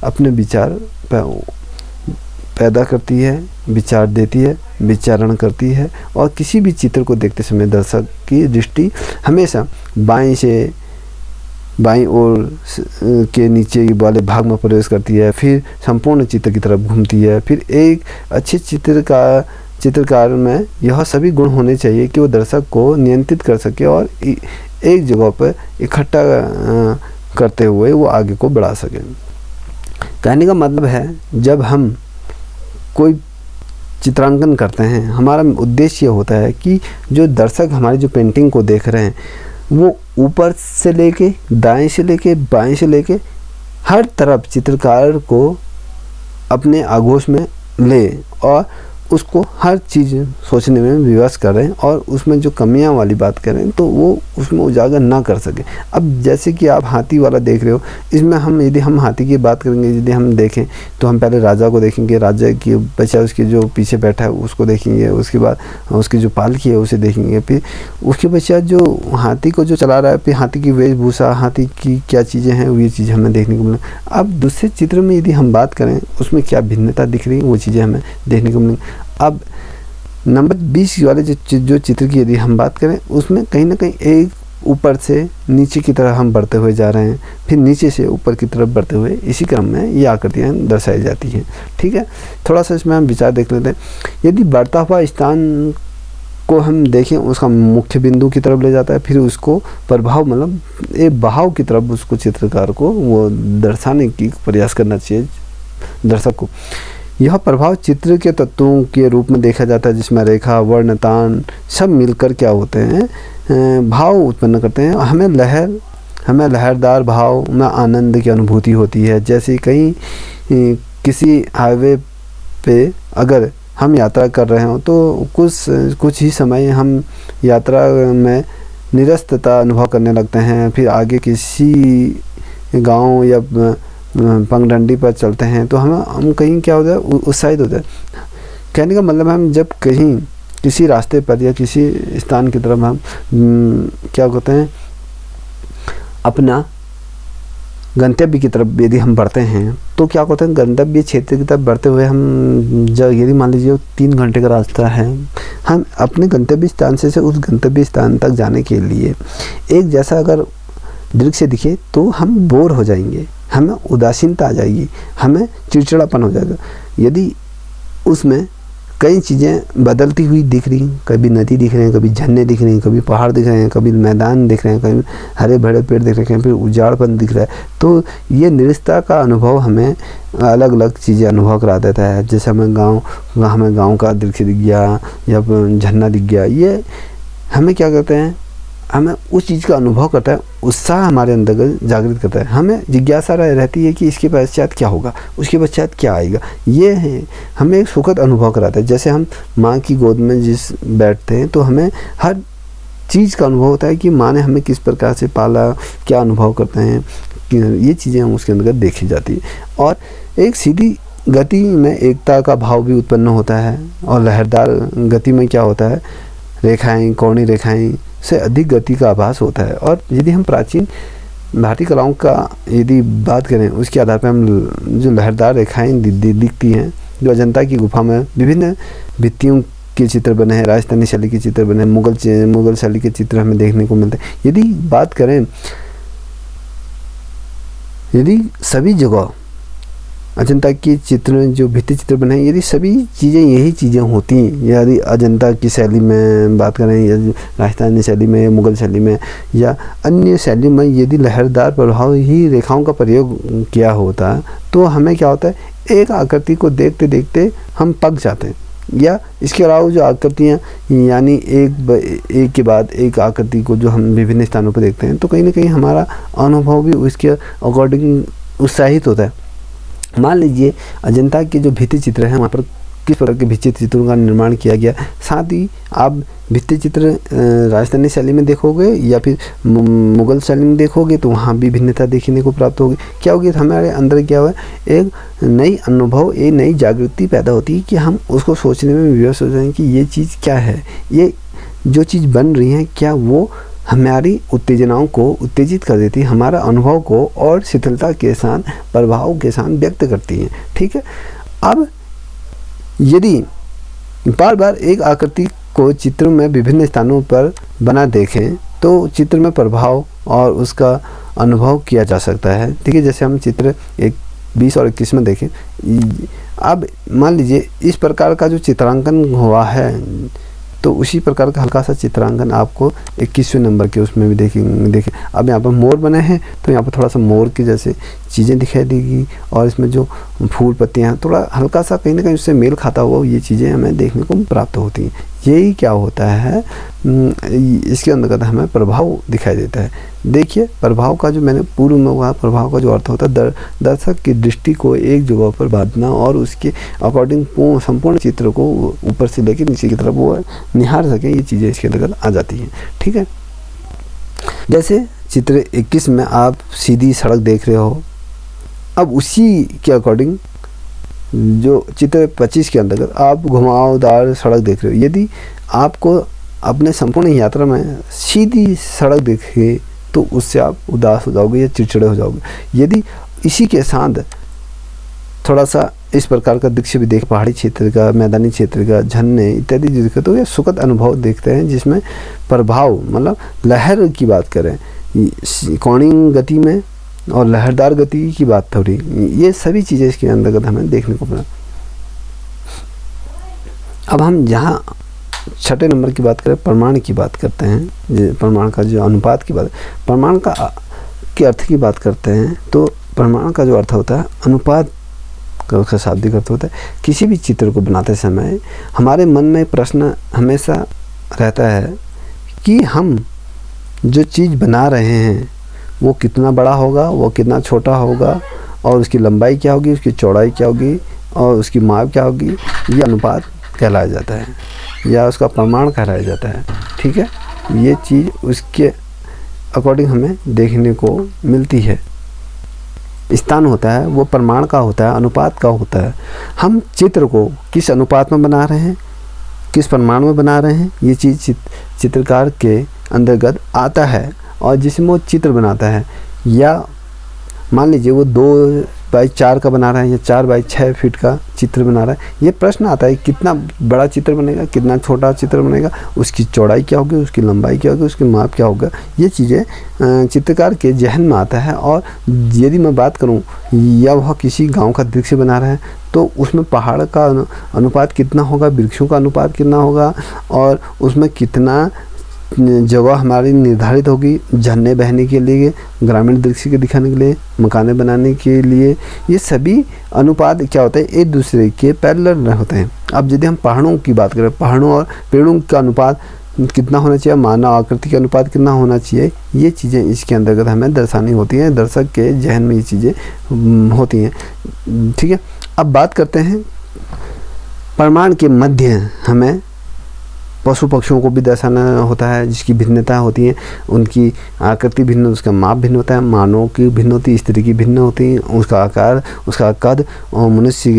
अपने विचार पैदा करती है, विचार देती है, विचारण करती है। और किसी भी चित्र को देखते समय दर्शक की दृष्टि हमेशा बाईं ओर के नीचे वाले भाग में प्रवेश करती है, फिर संपूर्ण चित्र की तरफ घूमती है। फिर एक अच्छे चित्रकार में यह सभी गुण होने चाहिए कि वो दर्शक को नियंत्रित कर सके और एक जगह पर इकट्ठा करते हुए वो आगे को बढ़ा सके। कहने का मतलब है, जब हम कोई चित्रांकन करते हैं, हमारा उद्देश्य ये होता है कि जो दर्शक हमारी जो पेंटिंग को देख रहे हैं वो ऊपर से लेके, दाएं से लेके, बाएं से लेके हर तरफ चित्रकार को अपने आगोश में ले और उसको हर चीज़ सोचने में विवश कर रहे हैं और उसमें जो कमियां वाली बात कर रहे हैं तो वो उसमें उजागर ना कर सके। अब जैसे कि आप हाथी वाला देख रहे हो, इसमें हम यदि हम हाथी की बात करेंगे, यदि हम देखें तो हम पहले राजा को देखेंगे, राजा की बच्चा उसके जो पीछे बैठा है उसको देखेंगे, उसके बाद उसकी जो पालकी है उसे देखेंगे, फिर उसके बच्चा जो हाथी को जो चला रहा है, फिर हाथी की वेशभूषा, हाथी की क्या चीज़ें हैं, ये चीज़ें हमें देखने को मिलें। अब दूसरे चित्र में यदि हम बात करें उसमें क्या भिन्नता दिख रही है, वो चीज़ें हमें देखने को मिलेंगी। अब नंबर 20 वाले जो चित्र की यदि हम बात करें उसमें कहीं ना कहीं एक ऊपर से नीचे की तरफ हम बढ़ते हुए जा रहे हैं, फिर नीचे से ऊपर की तरफ बढ़ते हुए, इसी क्रम में ये आकृतियाँ दर्शाई जाती हैं। ठीक है, थोड़ा सा इसमें हम विचार देख लेते हैं। यदि बढ़ता हुआ स्थान को हम देखें, उसका मुख्य बिंदु की तरफ ले जाता है, फिर उसको प्रभाव मतलब एक बहाव की तरफ उसको चित्रकार को वो दर्शाने की प्रयास करना चाहिए दर्शक को। यह प्रभाव चित्र के तत्वों के रूप में देखा जाता है, जिसमें रेखा, वर्ण, तान सब मिलकर क्या होते हैं, भाव उत्पन्न करते हैं। हमें लहरदार भाव में आनंद की अनुभूति होती है। जैसे कहीं किसी हाईवे पे अगर हम यात्रा कर रहे हों तो कुछ ही समय हम यात्रा में निरस्तता अनुभव करने लगते हैं, फिर आगे किसी गांव या पगडंडी पर चलते हैं तो हम कहीं क्या हो जाए, उत्साहित हो जाए। कहने का मतलब हम जब कहीं किसी रास्ते पर या किसी स्थान की तरफ हम क्या कहते हैं, अपना गंतव्य की तरफ यदि हम बढ़ते हैं तो क्या कहते हैं, गंतव्य क्षेत्र की तरफ बढ़ते हुए हम जब यदि मान लीजिए 3 घंटे का रास्ता है, हम अपने गंतव्य स्थान से उस गंतव्य स्थान तक जाने के लिए एक जैसा अगर दृश्य दिखे तो हम बोर हो जाएंगे, हमें उदासीनता आ जाएगी, हमें चिड़चिड़ापन हो जाएगा। यदि उसमें कई चीज़ें बदलती हुई दिख रही, कभी नदी दिख रहे हैं, कभी झरने दिख रहे हैं, कभी पहाड़ दिख रहे हैं, कभी मैदान दिख रहे हैं, कभी हरे भरे पेड़ दिख रहे हैं, फिर उजाड़पन दिख रहा है, तो ये निरस्ता का अनुभव हमें अलग अलग चीज़ें अनुभव करा देता है। जैसे हमें गाँव का दृश्य दिख गया या झरना दिख गया, ये हमें क्या कहते हैं, हमें उस चीज़ का अनुभव करता है, उत्साह हमारे अंदर जागृत करता है। हमें जिज्ञासा रहती है कि इसके पश्चात क्या होगा, उसके पश्चात क्या आएगा। ये है हमें एक सुखद अनुभव कराता है। जैसे हम माँ की गोद में जिस बैठते हैं तो हमें हर चीज़ का अनुभव होता है कि माँ ने हमें किस प्रकार से पाला, क्या अनुभव करते हैं, ये चीज़ें हम उसके अंदर देखी जाती है। और एक सीधी गति में एकता का भाव भी उत्पन्न होता है, और लहरदार गति में क्या होता है, रेखाएँ, कोणीय रेखाएँ से अधिक गति का आभास होता है। और यदि हम प्राचीन भारतीय कलाओं का यदि बात करें, उसके आधार पर हम जो लहरदार रेखाएँ दिखती हैं, जो अजंता की गुफा में विभिन्न भित्तियों के चित्र बने हैं, राजस्थानी शैली के चित्र बने हैं, मुगल शैली के चित्र हमें देखने को मिलते हैं। यदि बात करें, यदि सभी जगह अजंता की चित्र जो भित्ति चित्र बने हैं, यदि सभी चीज़ें यही चीज़ें होती, यदि अजंता की शैली में बात करें या राजस्थानी शैली में, मुगल शैली में या अन्य शैली में, यदि लहरदार प्रभाव ही रेखाओं का प्रयोग किया होता तो हमें क्या होता है, एक आकृति को देखते देखते हम पक जाते हैं। या इसके अलावा जो आकृतियाँ यानी एक के बाद एक आकृति को जो हम विभिन्न स्थानों पर देखते हैं तो कहीं ना कहीं हमारा अनुभव भी उसके अकॉर्डिंग उत्साहित होता है। मान लीजिए अजंता के जो भित्ति चित्र हैं, वहाँ पर किस प्रकार के भित्ति चित्रों का निर्माण किया गया। साथ ही आप भित्ति चित्र राजस्थानी शैली में देखोगे या फिर मुगल शैली में देखोगे तो वहाँ भी भिन्नता देखने को प्राप्त होगी। क्या होगी, हमारे अंदर क्या हुआ, एक नई अनुभव, एक नई जागृति पैदा होती है कि हम उसको सोचने में विवश हो जाएं कि ये चीज़ क्या है, ये जो चीज़ बन रही है क्या वो हमारी उत्तेजनाओं को उत्तेजित कर देती है, हमारा अनुभव को और शिथिलता के साथ, प्रभाव के साथ व्यक्त करती है। ठीक है, अब यदि बार बार एक आकृति को चित्र में विभिन्न स्थानों पर बना देखें तो चित्र में प्रभाव और उसका अनुभव किया जा सकता है। ठीक है, जैसे हम चित्र 20 और 21 में देखें, अब मान लीजिए इस प्रकार का जो चित्रांकन हुआ है तो उसी प्रकार का हल्का सा चित्रांकन आपको 21वें नंबर के उसमें भी देखें। अब यहाँ पर मोर बने हैं तो यहाँ पर थोड़ा सा मोर की जैसे चीज़ें दिखाई देगी, और इसमें जो फूल पत्तियाँ थोड़ा हल्का सा कहीं ना कहीं उससे मेल खाता हुआ ये चीज़ें हमें देखने को प्राप्त होती हैं। यही क्या होता है, इसके अंतर्गत हमें प्रभाव दिखाई देता है। देखिए प्रभाव का जो मैंने पूर्व में हुआ, प्रभाव का जो अर्थ होता है दर्शक की दृष्टि को एक जगह पर बांधना और उसके अकॉर्डिंग संपूर्ण चित्र को ऊपर से लेकर नीचे की तरफ वो निहार सके, ये चीज़ें इसके अंतर्गत आ जाती हैं। ठीक है, जैसे चित्र 21 में आप सीधी सड़क देख रहे हो, अब उसी के अकॉर्डिंग जो चित्र 25 के अंतर्गत आप घुमावदार सड़क देख रहे हो। यदि आपको अपने संपूर्ण यात्रा में सीधी सड़क देखे तो उससे आप उदास हो जाओगे या चिड़चिड़े हो जाओगे। यदि इसी के साथ थोड़ा सा इस प्रकार का दृश्य भी देख, पहाड़ी क्षेत्र का, मैदानी क्षेत्र का, झरने इत्यादि दिखे तो ये सुखद अनुभव देखते हैं, जिसमें प्रभाव मतलब लहर की बात करें, कोणीय गति में और लहरदार गति की बात थोड़ी, ये सभी चीज़ें इसके अंतर्गत हमें देखने को मिला। अब हम जहाँ छठे नंबर की बात करें, प्रमाण की बात करते हैं, प्रमाण का जो अनुपात की बात, प्रमाण का के अर्थ की बात करते हैं, तो प्रमाण का जो अर्थ होता है अनुपात का शाब्दिक अर्थ होता है। किसी भी चित्र को बनाते समय हमारे मन में प्रश्न हमेशा रहता है कि हम जो चीज़ बना रहे हैं वो कितना बड़ा होगा, वो कितना छोटा होगा, और उसकी लंबाई क्या होगी, उसकी चौड़ाई क्या होगी और उसकी माप क्या होगी। ये अनुपात कहलाया जाता है या उसका प्रमाण कहलाया जाता है। ठीक है, ये चीज़ उसके अकॉर्डिंग हमें देखने को मिलती है। स्थान होता है वो प्रमाण का होता है, अनुपात का होता है। हम चित्र को किस अनुपात में बना रहे हैं, किस प्रमाण में बना रहे हैं, ये चीज़ चित्रकार के अंतर्गत आता है। और जिसमें वो चित्र बनाता है, या मान लीजिए वो 2x4 का बना रहा है या 4x6 फीट का चित्र बना रहा है, ये प्रश्न आता है कितना बड़ा चित्र बनेगा, कितना छोटा चित्र बनेगा, उसकी चौड़ाई क्या होगी, उसकी लंबाई क्या होगी, उसकी माप क्या होगा। ये चीज़ें चित्रकार के जहन में आता है। और यदि मैं बात करूं या वह किसी गांव का दृश्य बना रहा है तो उसमें पहाड़ का अनुपात कितना होगा, वृक्षों का अनुपात कितना होगा, और उसमें कितना जगह हमारी निर्धारित होगी झरने बहने के लिए, ग्रामीण दृश्य के दिखाने के लिए, मकाने बनाने के लिए। ये सभी अनुपात क्या होते हैं, एक दूसरे के पैरेलल होते हैं। अब यदि हम पहाड़ों की बात करें, पहाड़ों और पेड़ों का अनुपात कितना होना चाहिए, मानव आकृति का अनुपात कितना होना चाहिए, ये चीज़ें इसके अंतर्गत हमें दर्शानी होती हैं। दर्शक के जहन में ये चीज़ें होती हैं। ठीक है, अब बात करते हैं प्रमाण के मध्य हमें पशु पक्षियों को भी दर्शाना होता है, जिसकी भिन्नता होती है, उनकी आकृति भिन्न, उसका माप भिन्न होता है, मानव की भिन्न होती है, स्त्री की भिन्न होती है, उसका आकार, उसका कद, और मनुष्य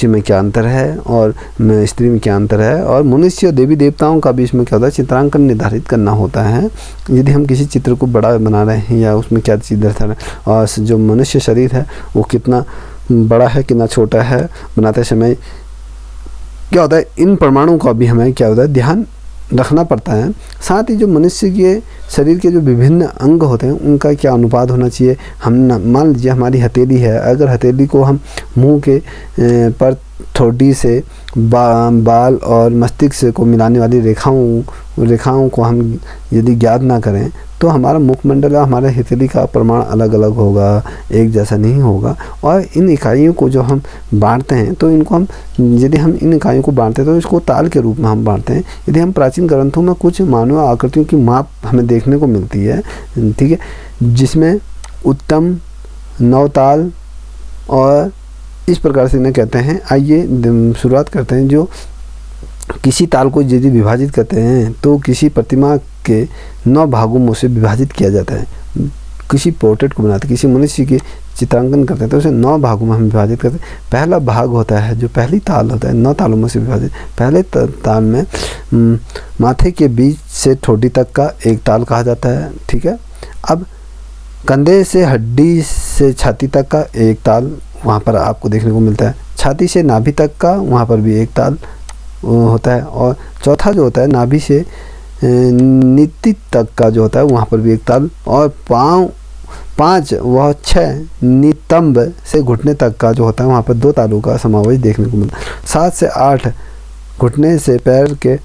में क्या अंतर है और स्त्री में क्या अंतर है, और मनुष्य और देवी देवताओं का भी इसमें क्या होता है, चित्रांकन निर्धारित करना होता है। यदि हम किसी चित्र को बड़ा बना रहे हैं या उसमें क्या चीज़ दर्शा रहे हैं, और जो मनुष्य शरीर है वो कितना बड़ा है, कितना छोटा है, बनाते समय क्या होता है, इन प्रमाणों का भी हमें क्या होता है ध्यान रखना पड़ता है। साथ ही जो मनुष्य के शरीर के जो विभिन्न अंग होते हैं उनका क्या अनुपात होना चाहिए। हम मान लीजिए हमारी हथेली है, अगर हथेली को हम मुंह के पर ठोड़ी से बाल और मस्तिष्क को मिलाने वाली रेखाओं को हम यदि ज्ञात ना करें तो हमारा मुखमंडल और हमारे हथेली का प्रमाण अलग अलग होगा, एक जैसा नहीं होगा। और इन इकाइयों को जो हम बांटते हैं तो इनको हम यदि हम इन इकाइयों को बांटते हैं तो इसको ताल के रूप में हम बांटते हैं। यदि हम प्राचीन ग्रंथों में कुछ मानव आकृतियों की माप हमें देखने को मिलती है, ठीक है, जिसमें उत्तम, नवताल और इस प्रकार से इन्हें कहते हैं। आइए शुरुआत करते हैं। जो किसी ताल को यदि विभाजित करते हैं तो किसी प्रतिमा के 9 भागों में उसे विभाजित किया जाता है। किसी पोर्ट्रेट को बनाते, किसी मनुष्य के चित्रांकन करते हैं तो उसे 9 भागों में हम विभाजित करते हैं। पहला भाग होता है जो पहली ताल होता है, 9 तालों में से विभाजित। पहले ताल में माथे के बीच से ठोड़ी तक का एक ताल कहा जाता है, ठीक है। अब कंधे से हड्डी से छाती तक का एक ताल वहाँ पर आपको देखने को मिलता है। छाती से नाभि तक का वहाँ पर भी एक ताल होता है। और चौथा जो होता है नाभि से नीति तक का जो होता है वहाँ पर भी एक ताल। और 5 व 6 नितंब से घुटने तक का जो होता है वहाँ पर 2 तालों का समावेश देखने को मिलता है। 7 से 8 घुटने से पैर के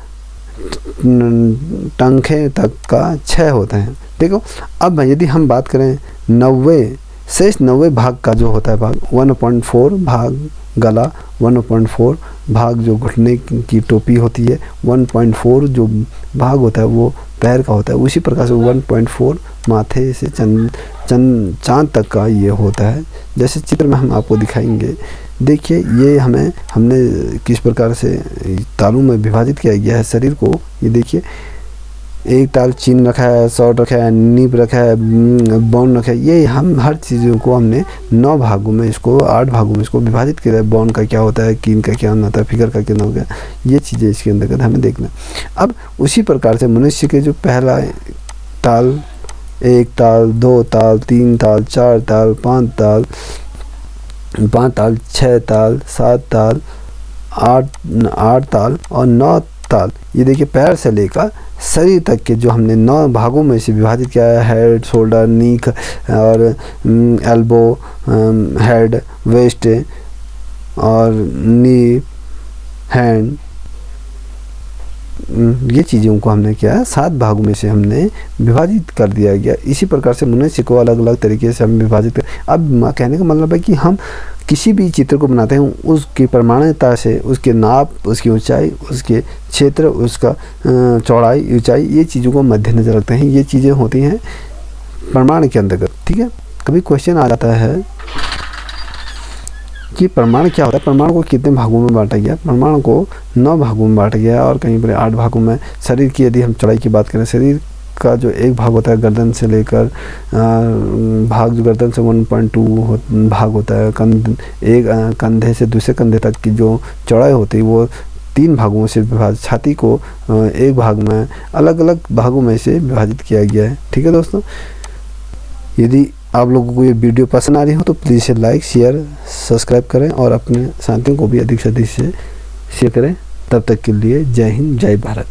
टंखे तक का 6 होते हैं। देखो, अब यदि हम बात करें 90 शेष 90 भाग का जो होता है भाग 1/4 भाग गला 1.4 भाग जो घुटने की टोपी होती है, 1.4 जो भाग होता है वो पैर का होता है। उसी प्रकार से 1.4 माथे से चाँद तक का ये होता है। जैसे चित्र में हम आपको दिखाएंगे, देखिए ये हमने किस प्रकार से तालों में विभाजित किया गया है शरीर को। ये देखिए, एक ताल चिन रखा है, शॉर्ट रखा है, नीब रखा है, बाउंड रखा है। ये हम हर चीज़ों को हमने 9 भागों में इसको 8 भागों में इसको विभाजित किया है। बाउंड का क्या होता है, कीन का क्या होता है, फिगर का क्या होता है, ये चीज़ें इसके अंतर्गत हमें देखना। अब उसी प्रकार से मनुष्य के जो पहला ताल, 1 ताल, 2 ताल, 3 ताल, 4 ताल, 5 ताल, 6 ताल, 7 ताल, 8 ताल और 9 ताल, ये देखिए पैर से लेकर शरीर तक के जो हमने 9 भागों में से विभाजित किया है। हेड, शोल्डर, नी और एल्बो, हेड, वेस्ट और नी, हैंड, ये चीज़ों को हमने क्या है 7 भागों में से हमने विभाजित कर दिया गया। इसी प्रकार से मनुष्य को अलग अलग तरीके से हम विभाजित कर। अब कहने का मतलब है कि हम किसी भी चित्र को बनाते हैं उसकी प्रमाणिकता से, उसके नाप, उसकी ऊंचाई, उसके क्षेत्र, उसका चौड़ाई, ऊंचाई, ये चीज़ों को मद्देनजर रखते हैं। ये चीज़ें होती हैं प्रमाण के अंतर्गत। ठीक है, कभी क्वेश्चन आ जाता है कि प्रमाण क्या होता है, प्रमाण को कितने भागों में बांटा गया। प्रमाण को 9 भागों में बांटा गया और कहीं पर 8 भागों में। शरीर की यदि हम चौड़ाई की बात करें, शरीर का जो एक भाग होता है गर्दन से लेकर भाग, जो गर्दन से 1.2 भाग होता है, एक कंधे से दूसरे कंधे तक की जो चौड़ाई होती है वो 3 भागों से विभाजित। छाती को एक भाग में, अलग अलग भागों में से विभाजित किया गया है। ठीक है दोस्तों, यदि आप लोगों को ये वीडियो पसंद आ रही हो तो प्लीज़ इसे लाइक, शेयर, सब्सक्राइब करें और अपने साथियों को भी अधिक से अधिक से शेयर करें। तब तक के लिए जय हिंद, जय भारत।